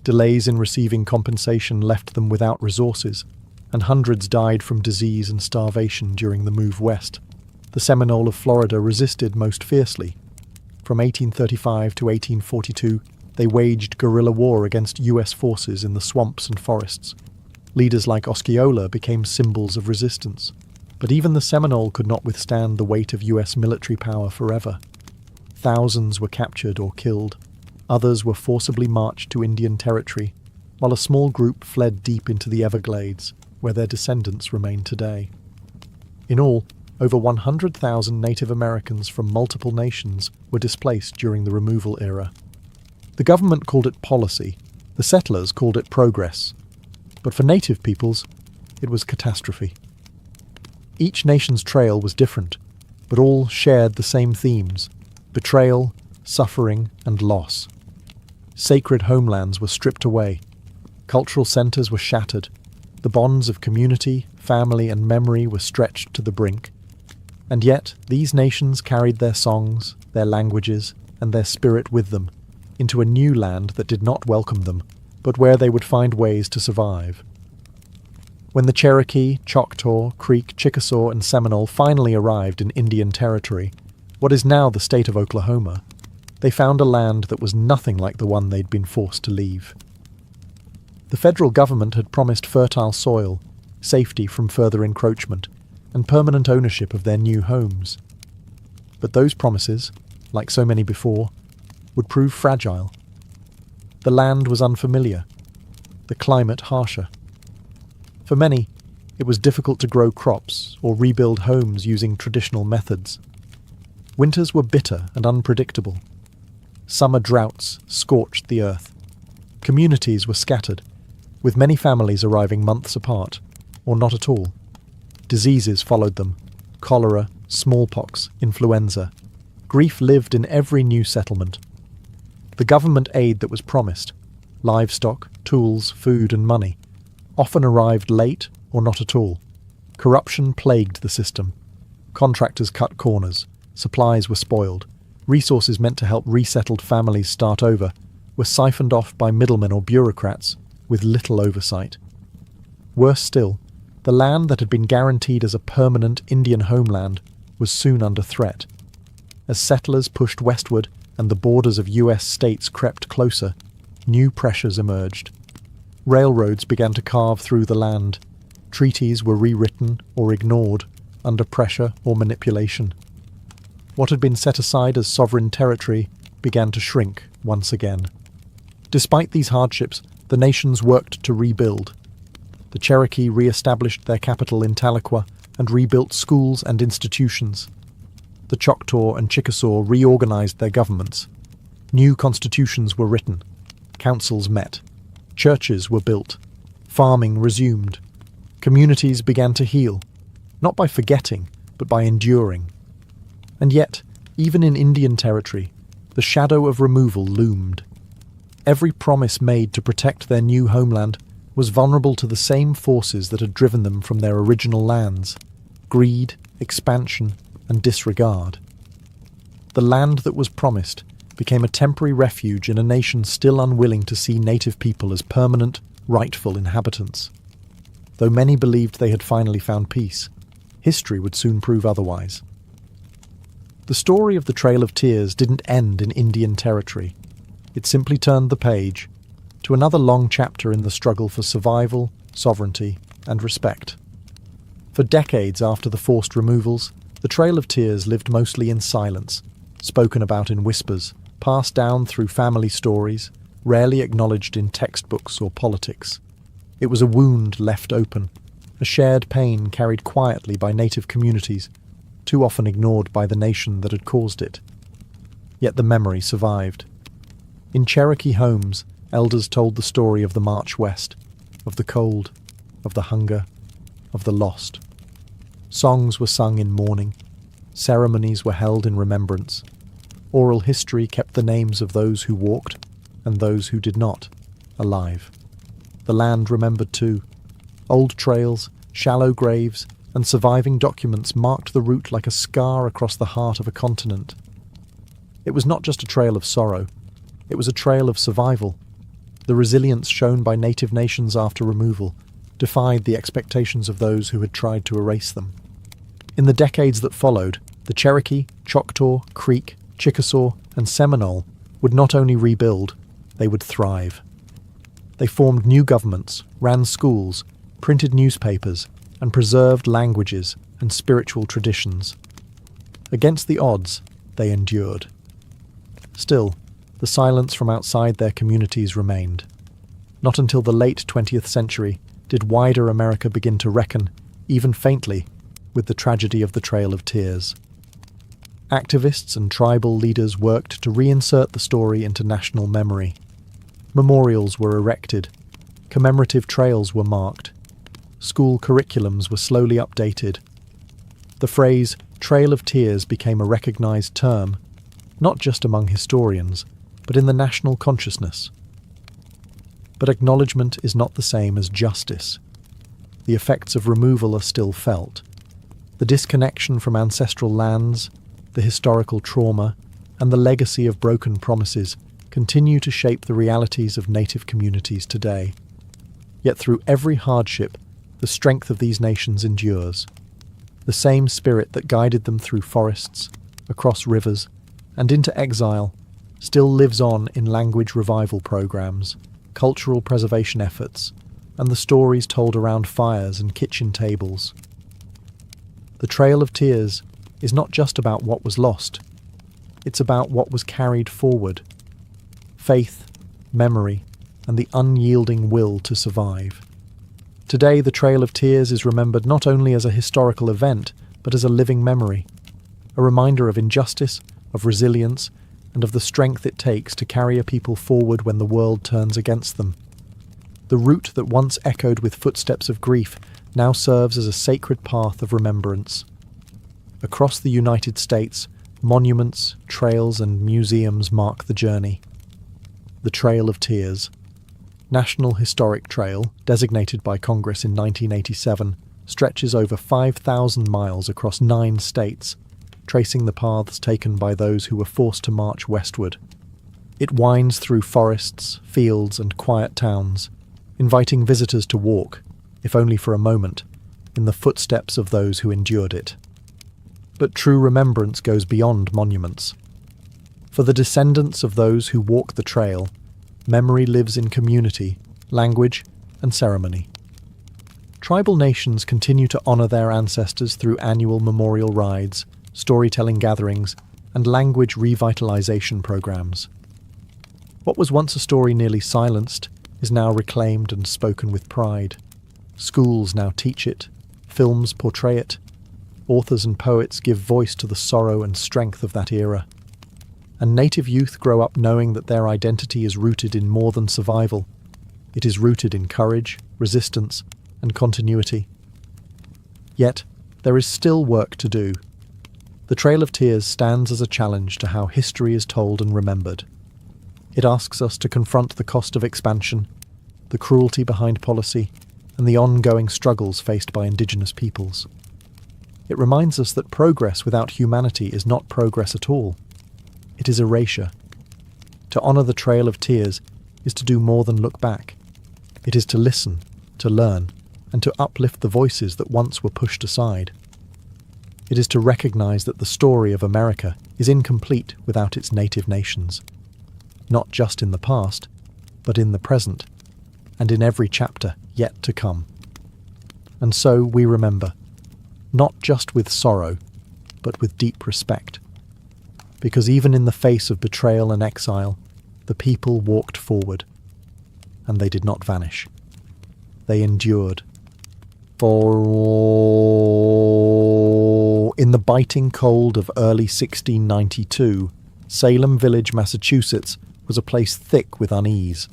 Delays in receiving compensation left them without resources, and hundreds died from disease and starvation during the move west. The Seminole of Florida resisted most fiercely. From 1835 to 1842, they waged guerrilla war against US forces in the swamps and forests. Leaders like Osceola became symbols of resistance. But even the Seminole could not withstand the weight of US military power forever. Thousands were captured or killed. Others were forcibly marched to Indian territory, while a small group fled deep into the Everglades, where their descendants remain today. In all, over 100,000 Native Americans from multiple nations were displaced during the removal era. The government called it policy, the settlers called it progress, but for Native peoples, it was catastrophe. Each nation's trail was different, but all shared the same themes: betrayal, suffering, and loss. Sacred homelands were stripped away, cultural centers were shattered, the bonds of community, family, and memory were stretched to the brink, And yet, these nations carried their songs, their languages, and their spirit with them, into a new land that did not welcome them, but where they would find ways to survive. When the Cherokee, Choctaw, Creek, Chickasaw, and Seminole finally arrived in Indian Territory, what is now the state of Oklahoma, they found a land that was nothing like the one they'd been forced to leave. The federal government had promised fertile soil, safety from further encroachment, and permanent ownership of their new homes. But those promises, like so many before, would prove fragile. The land was unfamiliar, the climate harsher. For many, it was difficult to grow crops or rebuild homes using traditional methods. Winters were bitter and unpredictable. Summer droughts scorched the earth. Communities were scattered, with many families arriving months apart, or not at all. Diseases followed them: cholera, smallpox, influenza. Grief lived in every new settlement. The government aid that was promised, livestock, tools, food and money, often arrived late or not at all. Corruption plagued the system. Contractors cut corners, supplies were spoiled, resources meant to help resettled families start over were siphoned off by middlemen or bureaucrats with little oversight. Worse still, the land that had been guaranteed as a permanent Indian homeland was soon under threat. As settlers pushed westward and the borders of US states crept closer, new pressures emerged. Railroads began to carve through the land. Treaties were rewritten or ignored under pressure or manipulation. What had been set aside as sovereign territory began to shrink once again. Despite these hardships, the nations worked to rebuild. The Cherokee re-established their capital in Tahlequah and rebuilt schools and institutions. The Choctaw and Chickasaw reorganized their governments. New constitutions were written. Councils met. Churches were built. Farming resumed. Communities began to heal, not by forgetting, but by enduring. And yet, even in Indian Territory, the shadow of removal loomed. Every promise made to protect their new homeland was vulnerable to the same forces that had driven them from their original lands: greed, expansion, and disregard. The land that was promised became a temporary refuge in a nation still unwilling to see native people as permanent, rightful inhabitants. Though many believed they had finally found peace, history would soon prove otherwise. The story of the Trail of Tears didn't end in Indian Territory. It simply turned the page to another long chapter in the struggle for survival, sovereignty, and respect. For decades after the forced removals, the Trail of Tears lived mostly in silence, spoken about in whispers, passed down through family stories, rarely acknowledged in textbooks or politics. It was a wound left open, a shared pain carried quietly by native communities, too often ignored by the nation that had caused it. Yet the memory survived. In Cherokee homes, elders told the story of the march west, of the cold, of the hunger, of the lost. Songs were sung in mourning. Ceremonies were held in remembrance. Oral history kept the names of those who walked and those who did not alive. The land remembered too. Old trails, shallow graves, and surviving documents marked the route like a scar across the heart of a continent. It was not just a trail of sorrow. It was a trail of survival. The resilience shown by native nations after removal defied the expectations of those who had tried to erase them. In the decades that followed, the Cherokee, Choctaw, Creek, Chickasaw, and Seminole would not only rebuild, they would thrive. They formed new governments, ran schools, printed newspapers, and preserved languages and spiritual traditions. Against the odds, they endured. Still, the silence from outside their communities remained. Not until the late 20th century did wider America begin to reckon, even faintly, with the tragedy of the Trail of Tears. Activists and tribal leaders worked to reinsert the story into national memory. Memorials were erected. Commemorative trails were marked. School curriculums were slowly updated. The phrase Trail of Tears became a recognized term, not just among historians, but in the national consciousness. But acknowledgement is not the same as justice. The effects of removal are still felt. The disconnection from ancestral lands, the historical trauma, and the legacy of broken promises continue to shape the realities of native communities today. Yet through every hardship, the strength of these nations endures. The same spirit that guided them through forests, across rivers, and into exile still lives on in language revival programs, cultural preservation efforts, and the stories told around fires and kitchen tables. The Trail of Tears is not just about what was lost, it's about what was carried forward. Faith, memory, and the unyielding will to survive. Today, the Trail of Tears is remembered not only as a historical event, but as a living memory, a reminder of injustice, of resilience, and of the strength it takes to carry a people forward when the world turns against them. The route that once echoed with footsteps of grief now serves as a sacred path of remembrance. Across the United States, monuments, trails, and museums mark the journey. The Trail of Tears. National Historic Trail, designated by Congress in 1987, stretches over 5,000 miles across 9 states, tracing the paths taken by those who were forced to march westward. It winds through forests, fields, and quiet towns, inviting visitors to walk, if only for a moment, in the footsteps of those who endured it. But true remembrance goes beyond monuments. For the descendants of those who walk the trail, memory lives in community, language, and ceremony. Tribal nations continue to honor their ancestors through annual memorial rides, storytelling gatherings, and language revitalization programs. What was once a story nearly silenced is now reclaimed and spoken with pride. Schools now teach it, films portray it, authors and poets give voice to the sorrow and strength of that era. And native youth grow up knowing that their identity is rooted in more than survival. It is rooted in courage, resistance, and continuity. Yet, there is still work to do. The Trail of Tears stands as a challenge to how history is told and remembered. It asks us to confront the cost of expansion, the cruelty behind policy, and the ongoing struggles faced by Indigenous peoples. It reminds us that progress without humanity is not progress at all. It is erasure. To honour the Trail of Tears is to do more than look back. It is to listen, to learn, and to uplift the voices that once were pushed aside. It is to recognise that the story of America is incomplete without its native nations, not just in the past, but in the present, and in every chapter yet to come. And so we remember, not just with sorrow, but with deep respect. Because even in the face of betrayal and exile, the people walked forward, and they did not vanish. They endured. For in the biting cold of early 1692, Salem Village, Massachusetts, was a place thick with unease.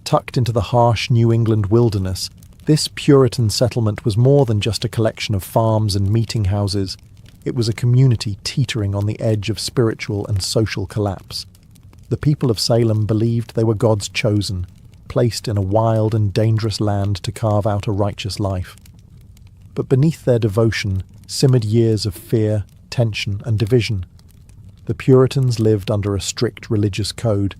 Tucked into the harsh New England wilderness, this Puritan settlement was more than just a collection of farms and meeting houses. It was a community teetering on the edge of spiritual and social collapse. The people of Salem believed they were God's chosen, placed in a wild and dangerous land to carve out a righteous life. But beneath their devotion simmered years of fear, tension, and division. The Puritans lived under a strict religious code.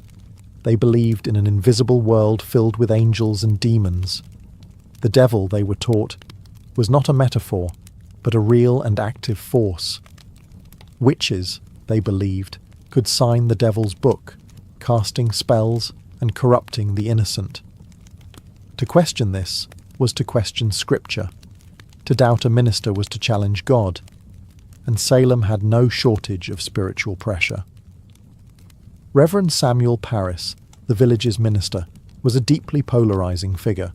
They believed in an invisible world filled with angels and demons. The devil, they were taught, was not a metaphor, but a real and active force. Witches, they believed, could sign the devil's book, casting spells and corrupting the innocent. To question this was to question Scripture. To doubt a minister was to challenge God. And Salem had no shortage of spiritual pressure. Reverend Samuel Parris, the village's minister, was a deeply polarizing figure.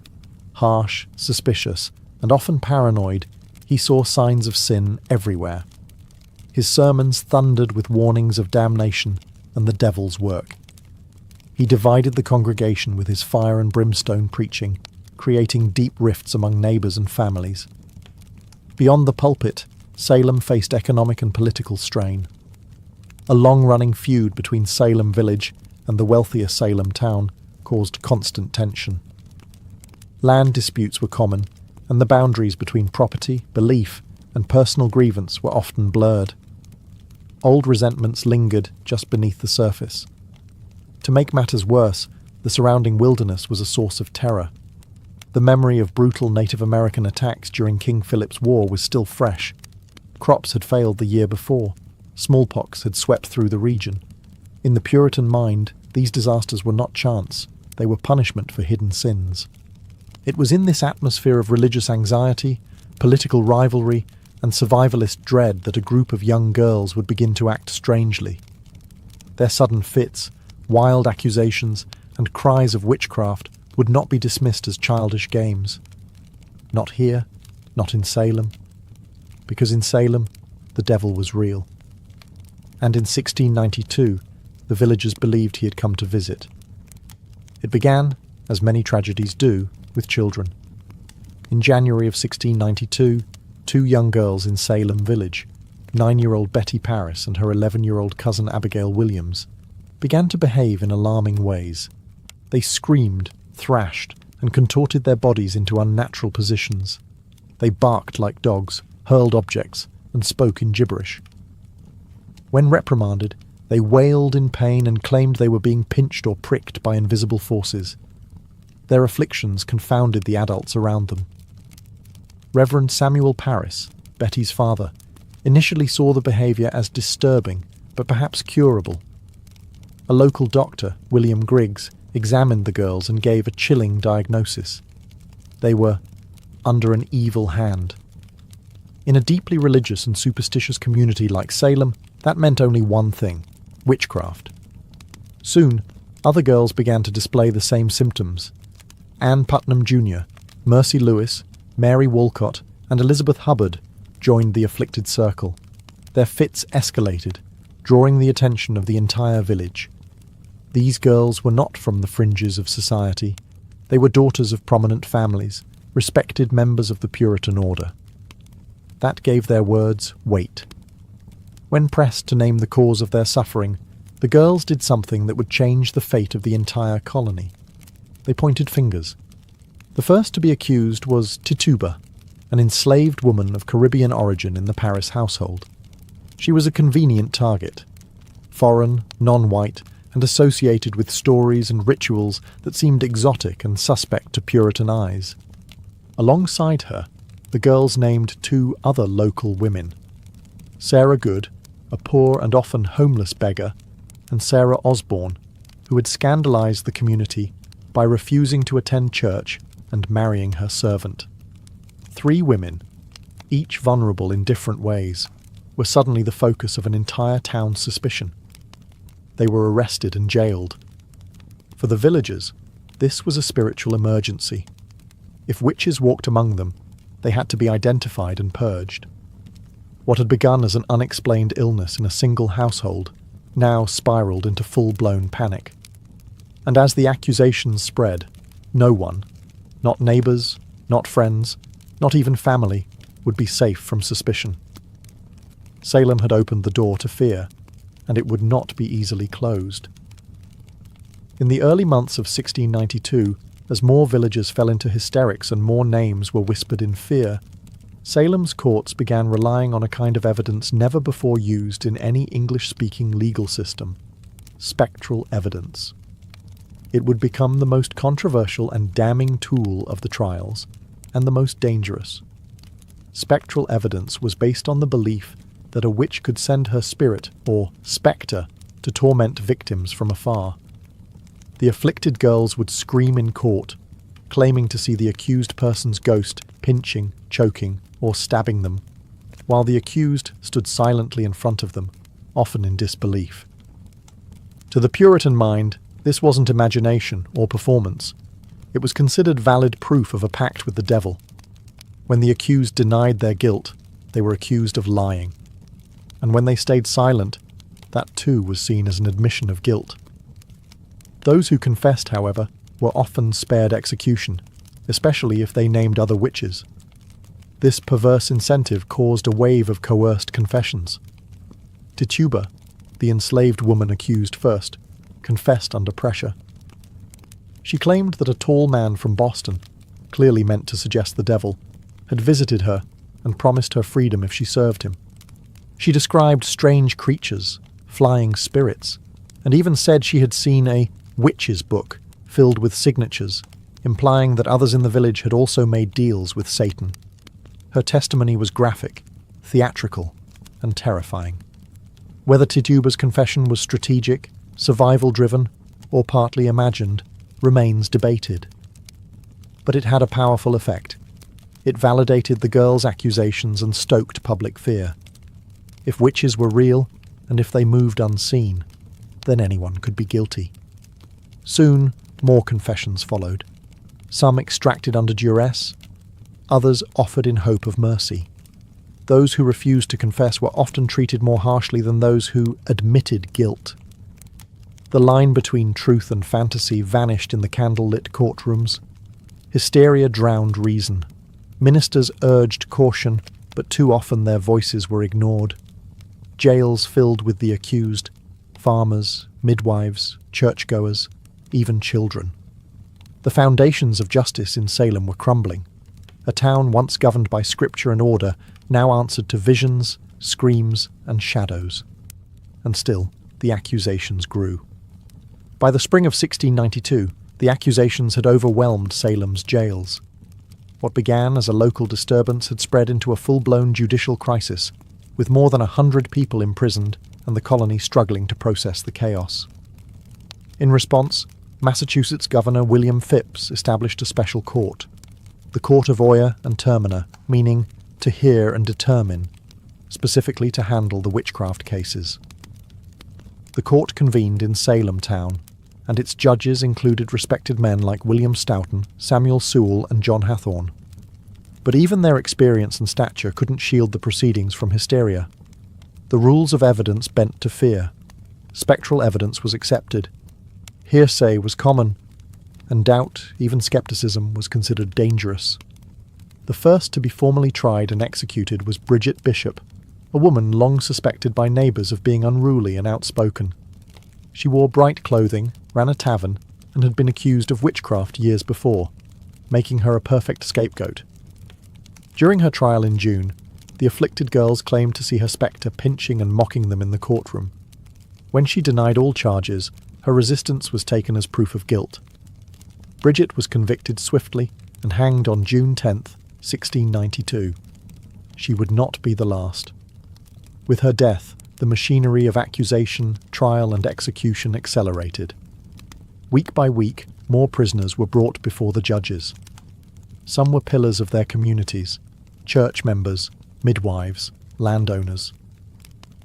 Harsh, suspicious, and often paranoid, he saw signs of sin everywhere. His sermons thundered with warnings of damnation and the devil's work. He divided the congregation with his fire and brimstone preaching, creating deep rifts among neighbours and families. Beyond the pulpit, Salem faced economic and political strain. A long-running feud between Salem Village and the wealthier Salem town caused constant tension. Land disputes were common, and the boundaries between property, belief, and personal grievance were often blurred. Old resentments lingered just beneath the surface. To make matters worse, the surrounding wilderness was a source of terror. The memory of brutal Native American attacks during King Philip's War was still fresh. Crops had failed the year before. Smallpox had swept through the region. In the Puritan mind, these disasters were not chance. They were punishment for hidden sins. It was in this atmosphere of religious anxiety, political rivalry, and survivalist dread that a group of young girls would begin to act strangely. Their sudden fits, wild accusations, and cries of witchcraft would not be dismissed as childish games. Not here, not in Salem. Because in Salem, the devil was real. And in 1692, the villagers believed he had come to visit. It began, as many tragedies do, with children. In January of 1692, two young girls in Salem village, 9-year-old Betty Paris and her 11-year-old cousin Abigail Williams, began to behave in alarming ways. They screamed, thrashed, and contorted their bodies into unnatural positions. They barked like dogs, hurled objects, and spoke in gibberish. When reprimanded, they wailed in pain and claimed they were being pinched or pricked by invisible forces. Their afflictions confounded the adults around them. Reverend Samuel Paris, Betty's father, initially saw the behaviour as disturbing, but perhaps curable. A local doctor, William Griggs, examined the girls and gave a chilling diagnosis. They were under an evil hand. In a deeply religious and superstitious community like Salem, that meant only one thing: witchcraft. Soon, other girls began to display the same symptoms. Anne Putnam Jr., Mercy Lewis, Mary Walcott, and Elizabeth Hubbard joined the afflicted circle. Their fits escalated, drawing the attention of the entire village. These girls were not from the fringes of society. They were daughters of prominent families, respected members of the Puritan order. That gave their words weight. When pressed to name the cause of their suffering, the girls did something that would change the fate of the entire colony. They pointed fingers. The first to be accused was Tituba, an enslaved woman of Caribbean origin in the Paris household. She was a convenient target. Foreign, non-white, and associated with stories and rituals that seemed exotic and suspect to Puritan eyes. Alongside her, the girls named two other local women: Sarah Good, a poor and often homeless beggar, and Sarah Osborne, who had scandalized the community by refusing to attend church and marrying her servant. 3 women, each vulnerable in different ways, were suddenly the focus of an entire town's suspicion. They were arrested and jailed. For the villagers, this was a spiritual emergency. If witches walked among them, they had to be identified and purged. What had begun as an unexplained illness in a single household now spiraled into full-blown panic. And as the accusations spread, no one, not neighbours, not friends, not even family, would be safe from suspicion. Salem had opened the door to fear, and it would not be easily closed. In the early months of 1692, as more villagers fell into hysterics and more names were whispered in fear, Salem's courts began relying on a kind of evidence never before used in any English-speaking legal system: spectral evidence. It would become the most controversial and damning tool of the trials, and the most dangerous. Spectral evidence was based on the belief that a witch could send her spirit, or spectre, to torment victims from afar. The afflicted girls would scream in court, claiming to see the accused person's ghost pinching, choking, or stabbing them, while the accused stood silently in front of them, often in disbelief. To the Puritan mind, this wasn't imagination or performance. It was considered valid proof of a pact with the devil. When the accused denied their guilt, they were accused of lying. And when they stayed silent, that too was seen as an admission of guilt. Those who confessed, however, were often spared execution, especially if they named other witches. This perverse incentive caused a wave of coerced confessions. Tituba, the enslaved woman accused first, confessed under pressure. She claimed that a tall man from Boston, clearly meant to suggest the devil, had visited her and promised her freedom if she served him. She described strange creatures, flying spirits, and even said she had seen a witch's book filled with signatures, implying that others in the village had also made deals with Satan. Her testimony was graphic, theatrical, and terrifying. Whether Tituba's confession was strategic, survival-driven, or partly imagined remains debated. But it had a powerful effect. It validated the girl's accusations and stoked public fear. If witches were real, and if they moved unseen, then anyone could be guilty. Soon, more confessions followed. Some extracted under duress, others offered in hope of mercy. Those who refused to confess were often treated more harshly than those who admitted guilt. The line between truth and fantasy vanished in the candle-lit courtrooms. Hysteria drowned reason. Ministers urged caution, but too often their voices were ignored. Jails filled with the accused, farmers, midwives, churchgoers, even children. The foundations of justice in Salem were crumbling. A town once governed by scripture and order now answered to visions, screams, and shadows. And still, the accusations grew. By the spring of 1692, the accusations had overwhelmed Salem's jails. What began as a local disturbance had spread into a full-blown judicial crisis, with more than 100 people imprisoned and the colony struggling to process the chaos. In response, Massachusetts Governor William Phips established a special court, the Court of Oyer and Terminer, meaning to hear and determine, specifically to handle the witchcraft cases. The court convened in Salem town, and its judges included respected men like William Stoughton, Samuel Sewell, and John Hathorne. But even their experience and stature couldn't shield the proceedings from hysteria. The rules of evidence bent to fear. Spectral evidence was accepted. Hearsay was common, and doubt, even skepticism, was considered dangerous. The first to be formally tried and executed was Bridget Bishop, a woman long suspected by neighbours of being unruly and outspoken. She wore bright clothing, ran a tavern, and had been accused of witchcraft years before, making her a perfect scapegoat. During her trial in June, the afflicted girls claimed to see her spectre pinching and mocking them in the courtroom. When she denied all charges, her resistance was taken as proof of guilt. Bridget was convicted swiftly and hanged on June 10th, 1692. She would not be the last. With her death, the machinery of accusation, trial, and execution accelerated. Week by week, more prisoners were brought before the judges. Some were pillars of their communities, church members, midwives, landowners.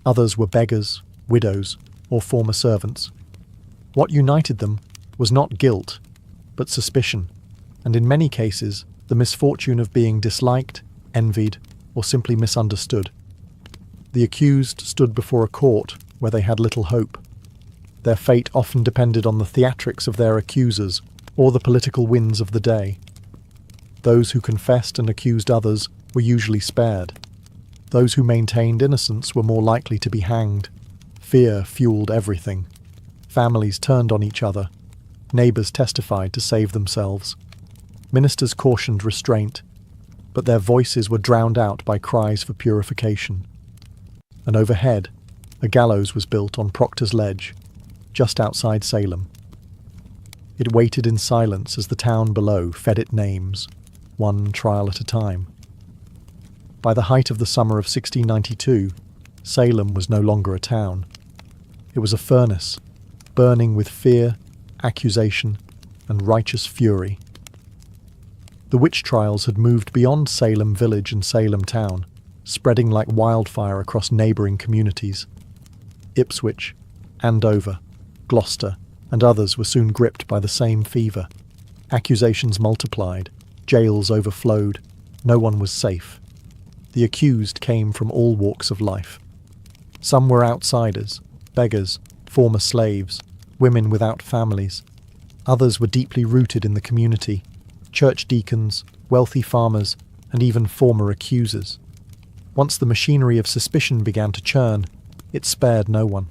Others were beggars, widows, or former servants. What united them was not guilt, but suspicion, and in many cases, the misfortune of being disliked, envied, or simply misunderstood. The accused stood before a court where they had little hope. Their fate often depended on the theatrics of their accusers or the political winds of the day. Those who confessed and accused others were usually spared. Those who maintained innocence were more likely to be hanged. Fear fueled everything. Families turned on each other. Neighbours testified to save themselves. Ministers cautioned restraint, but their voices were drowned out by cries for purification. And overhead, a gallows was built on Proctor's Ledge, just outside Salem. It waited in silence as the town below fed it names, one trial at a time. By the height of the summer of 1692, Salem was no longer a town. It was a furnace, burning with fear, accusation, and righteous fury. The witch trials had moved beyond Salem village and Salem town, spreading like wildfire across neighbouring communities. Ipswich, Andover, Gloucester, and others were soon gripped by the same fever. Accusations multiplied, jails overflowed, no one was safe. The accused came from all walks of life. Some were outsiders, beggars, former slaves, women without families. Others were deeply rooted in the community, church deacons, wealthy farmers, and even former accusers. Once the machinery of suspicion began to churn, it spared no one.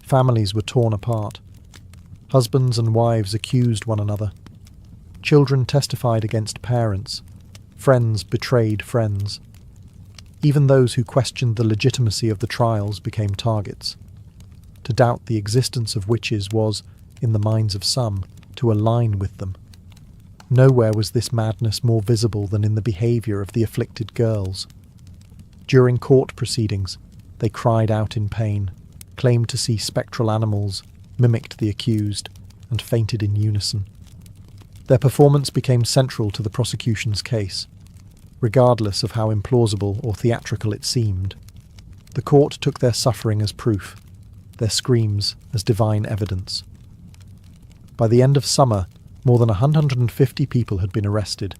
Families were torn apart. Husbands and wives accused one another. Children testified against parents. Friends betrayed friends. Even those who questioned the legitimacy of the trials became targets. To doubt the existence of witches was, in the minds of some, to align with them. Nowhere was this madness more visible than in the behaviour of the afflicted girls. During court proceedings, they cried out in pain, claimed to see spectral animals, mimicked the accused, and fainted in unison. Their performance became central to the prosecution's case, regardless of how implausible or theatrical it seemed. The court took their suffering as proof, their screams as divine evidence. By the end of summer, more than 150 people had been arrested,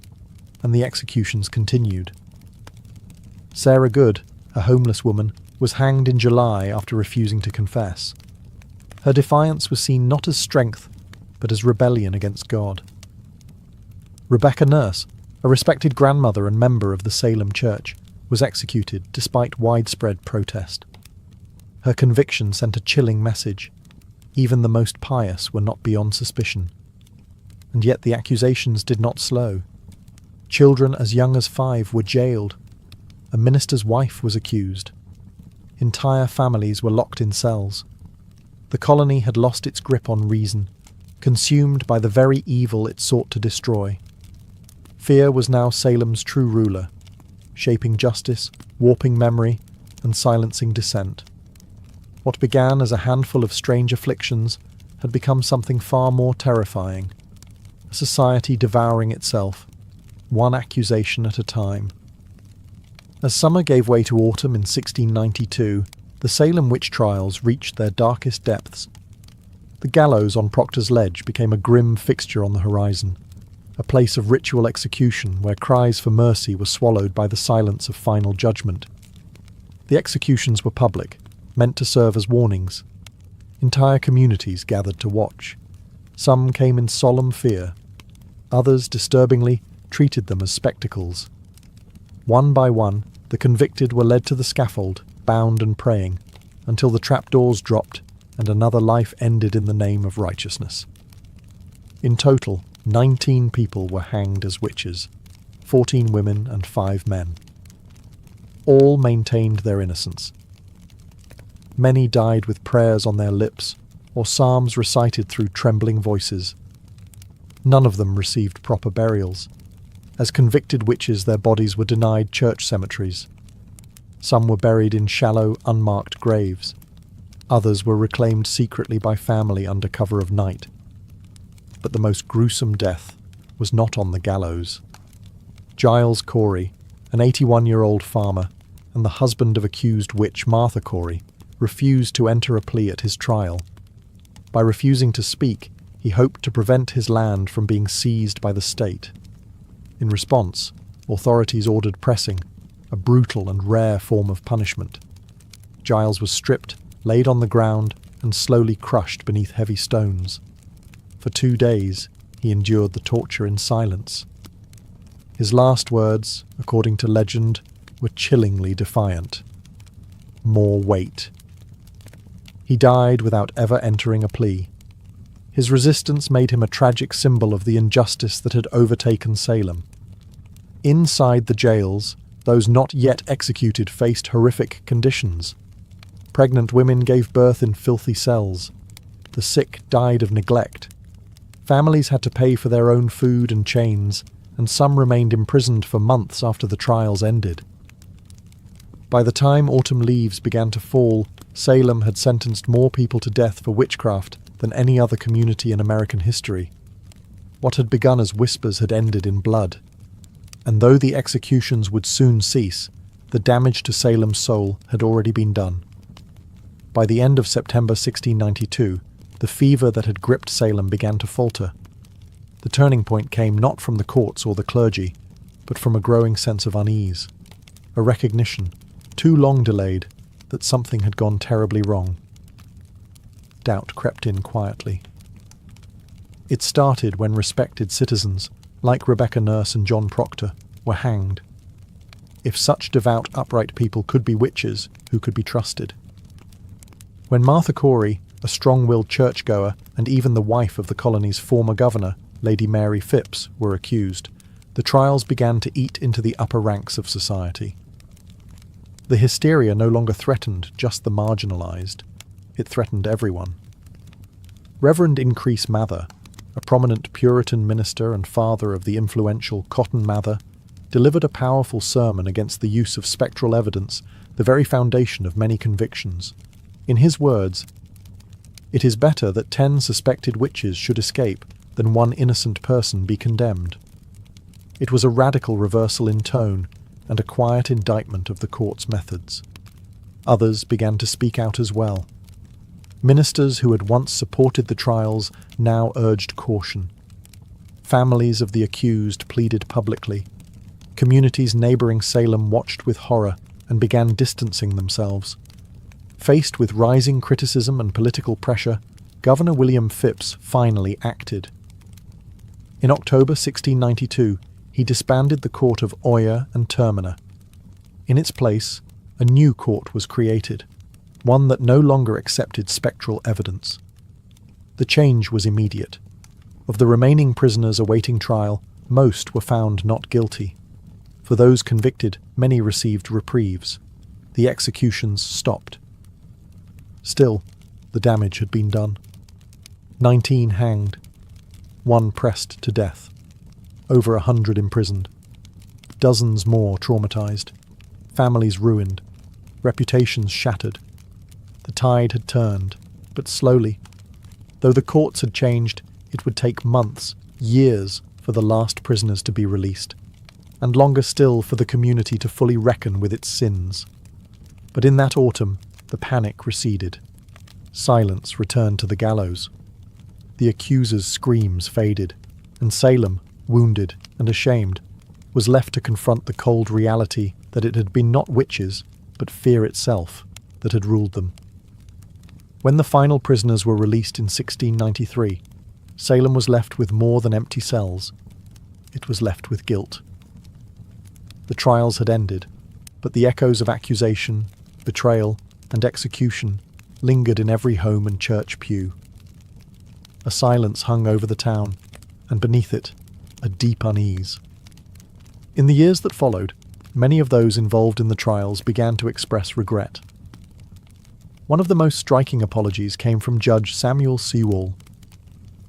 and the executions continued. Sarah Good, a homeless woman, was hanged in July after refusing to confess. Her defiance was seen not as strength, but as rebellion against God. Rebecca Nurse, a respected grandmother and member of the Salem Church, was executed despite widespread protest. Her conviction sent a chilling message. Even the most pious were not beyond suspicion. And yet the accusations did not slow. Children as young as 5 were jailed. A minister's wife was accused. Entire families were locked in cells. The colony had lost its grip on reason, consumed by the very evil it sought to destroy. Fear was now Salem's true ruler, shaping justice, warping memory, and silencing dissent. What began as a handful of strange afflictions had become something far more terrifying, a society devouring itself, one accusation at a time. As summer gave way to autumn in 1692, the Salem witch trials reached their darkest depths. The gallows on Proctor's Ledge became a grim fixture on the horizon, a place of ritual execution where cries for mercy were swallowed by the silence of final judgment. The executions were public, meant to serve as warnings. Entire communities gathered to watch. Some came in solemn fear. Others, disturbingly, treated them as spectacles. One by one, the convicted were led to the scaffold, bound and praying, until the trapdoors dropped and another life ended in the name of righteousness. In total, 19 people were hanged as witches, 14 women and 5 men. All maintained their innocence. Many died with prayers on their lips, or psalms recited through trembling voices. None of them received proper burials. As convicted witches, their bodies were denied church cemeteries. Some were buried in shallow, unmarked graves. Others were reclaimed secretly by family under cover of night. But the most gruesome death was not on the gallows. Giles Corey, an 81-year-old farmer, and the husband of accused witch Martha Corey, refused to enter a plea at his trial. By refusing to speak, he hoped to prevent his land from being seized by the state. In response, authorities ordered pressing, a brutal and rare form of punishment. Giles was stripped, laid on the ground, and slowly crushed beneath heavy stones. For 2 days, he endured the torture in silence. His last words, according to legend, were chillingly defiant. More weight. He died without ever entering a plea. His resistance made him a tragic symbol of the injustice that had overtaken Salem. Inside the jails, those not yet executed faced horrific conditions. Pregnant women gave birth in filthy cells. The sick died of neglect. Families had to pay for their own food and chains, and some remained imprisoned for months after the trials ended. By the time autumn leaves began to fall, Salem had sentenced more people to death for witchcraft than any other community in American history. What had begun as whispers had ended in blood. And though the executions would soon cease, the damage to Salem's soul had already been done. By the end of September 1692, the fever that had gripped Salem began to falter. The turning point came not from the courts or the clergy, but from a growing sense of unease, a recognition, too long delayed, that something had gone terribly wrong. Doubt crept in quietly. It started when respected citizens, like Rebecca Nurse and John Proctor, were hanged. If such devout, upright people could be witches, who could be trusted? When Martha Corey, a strong-willed churchgoer and even the wife of the colony's former governor, Lady Mary Phipps, were accused, the trials began to eat into the upper ranks of society. The hysteria no longer threatened just the marginalized. It threatened everyone. Reverend Increase Mather, a prominent Puritan minister and father of the influential Cotton Mather, delivered a powerful sermon against the use of spectral evidence, the very foundation of many convictions. In his words, "It is better that 10 suspected witches should escape than one innocent person be condemned." It was a radical reversal in tone and a quiet indictment of the court's methods. Others began to speak out as well. Ministers who had once supported the trials now urged caution. Families of the accused pleaded publicly. Communities neighboring Salem watched with horror and began distancing themselves. Faced with rising criticism and political pressure, Governor William Phips finally acted. In October 1692, he disbanded the court of Oyer and Terminer. In its place, a new court was created, one that no longer accepted spectral evidence. The change was immediate. Of the remaining prisoners awaiting trial, most were found not guilty. For those convicted, many received reprieves. The executions stopped. Still, the damage had been done. 19 hanged, 1 pressed to death, over 100 imprisoned, dozens more traumatized, families ruined, reputations shattered. The tide had turned, but slowly. Though the courts had changed, it would take months, years, for the last prisoners to be released, and longer still for the community to fully reckon with its sins. But in that autumn, the panic receded. Silence returned to the gallows. The accuser's screams faded, and Salem, wounded and ashamed, was left to confront the cold reality that it had been not witches, but fear itself, that had ruled them. When the final prisoners were released in 1693, Salem was left with more than empty cells. It was left with guilt. The trials had ended, but the echoes of accusation, betrayal, and execution lingered in every home and church pew. A silence hung over the town, and beneath it, a deep unease. In the years that followed, many of those involved in the trials began to express regret. One of the most striking apologies came from Judge Samuel Sewall.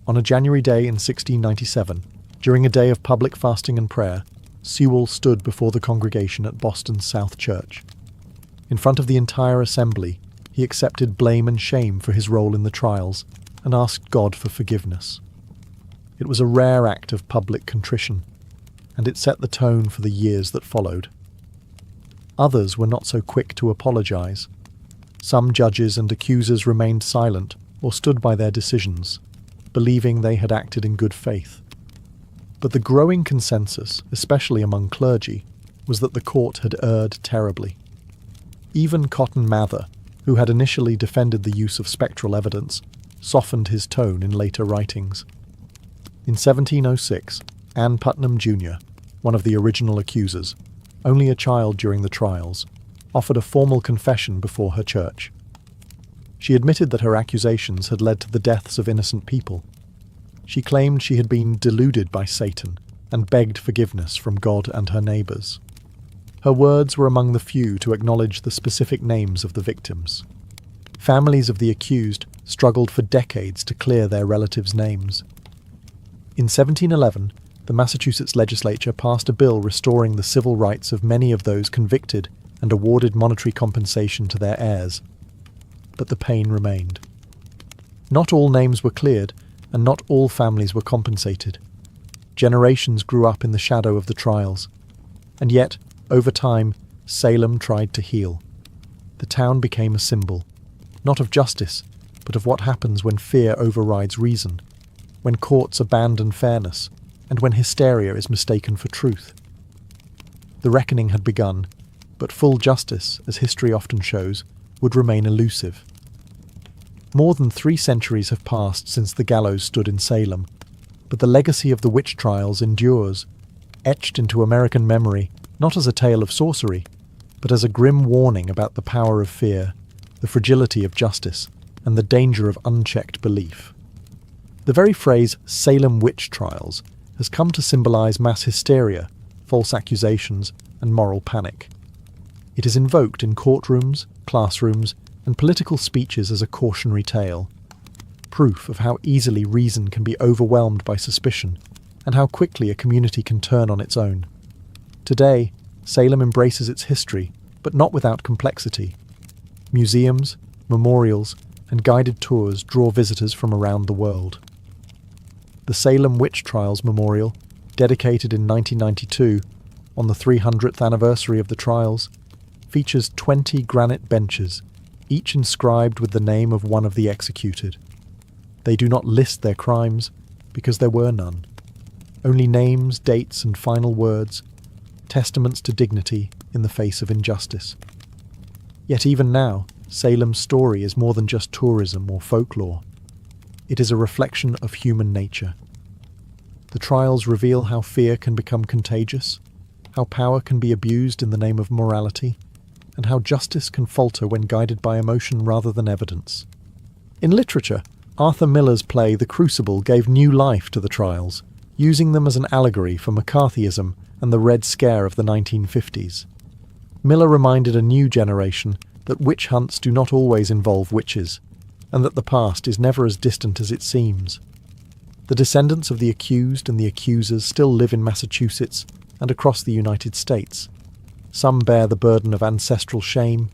On a January day in 1697, during a day of public fasting and prayer, Sewall stood before the congregation at Boston's South Church. In front of the entire assembly, he accepted blame and shame for his role in the trials and asked God for forgiveness. It was a rare act of public contrition, and it set the tone for the years that followed. Others were not so quick to apologize. Some judges and accusers remained silent or stood by their decisions, believing they had acted in good faith. But the growing consensus, especially among clergy, was that the court had erred terribly. Even Cotton Mather, who had initially defended the use of spectral evidence, softened his tone in later writings. In 1706, Anne Putnam Jr., one of the original accusers, only a child during the trials, offered a formal confession before her church. She admitted that her accusations had led to the deaths of innocent people. She claimed she had been deluded by Satan and begged forgiveness from God and her neighbours. Her words were among the few to acknowledge the specific names of the victims. Families of the accused struggled for decades to clear their relatives' names. In 1711, the Massachusetts legislature passed a bill restoring the civil rights of many of those convicted and awarded monetary compensation to their heirs. But the pain remained. Not all names were cleared, and not all families were compensated. Generations grew up in the shadow of the trials. And yet, over time, Salem tried to heal. The town became a symbol, not of justice, but of what happens when fear overrides reason, when courts abandon fairness, and when hysteria is mistaken for truth. The reckoning had begun, but full justice, as history often shows, would remain elusive. More than 3 centuries have passed since the gallows stood in Salem, but the legacy of the witch trials endures, etched into American memory not as a tale of sorcery, but as a grim warning about the power of fear, the fragility of justice, and the danger of unchecked belief. The very phrase Salem witch trials has come to symbolize mass hysteria, false accusations, and moral panic. It is invoked in courtrooms, classrooms, and political speeches as a cautionary tale, proof of how easily reason can be overwhelmed by suspicion and how quickly a community can turn on its own. Today, Salem embraces its history, but not without complexity. Museums, memorials, and guided tours draw visitors from around the world. The Salem Witch Trials Memorial, dedicated in 1992, on the 300th anniversary of the trials, features 20 granite benches, each inscribed with the name of one of the executed. They do not list their crimes, because there were none. Only names, dates, and final words, testaments to dignity in the face of injustice. Yet even now, Salem's story is more than just tourism or folklore. It is a reflection of human nature. The trials reveal how fear can become contagious, how power can be abused in the name of morality, and how justice can falter when guided by emotion rather than evidence. In literature, Arthur Miller's play The Crucible gave new life to the trials, using them as an allegory for McCarthyism and the Red Scare of the 1950s. Miller reminded a new generation that witch hunts do not always involve witches, and that the past is never as distant as it seems. The descendants of the accused and the accusers still live in Massachusetts and across the United States. Some bear the burden of ancestral shame,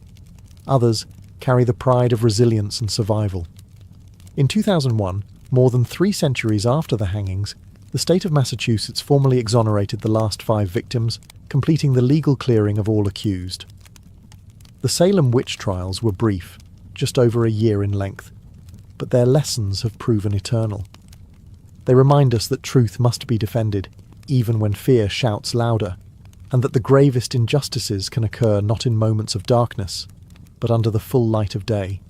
others carry the pride of resilience and survival. In 2001, more than 3 centuries after the hangings, the state of Massachusetts formally exonerated the last 5 victims, completing the legal clearing of all accused. The Salem witch trials were brief, just over a year in length, but their lessons have proven eternal. They remind us that truth must be defended, even when fear shouts louder, and that the gravest injustices can occur not in moments of darkness, but under the full light of day.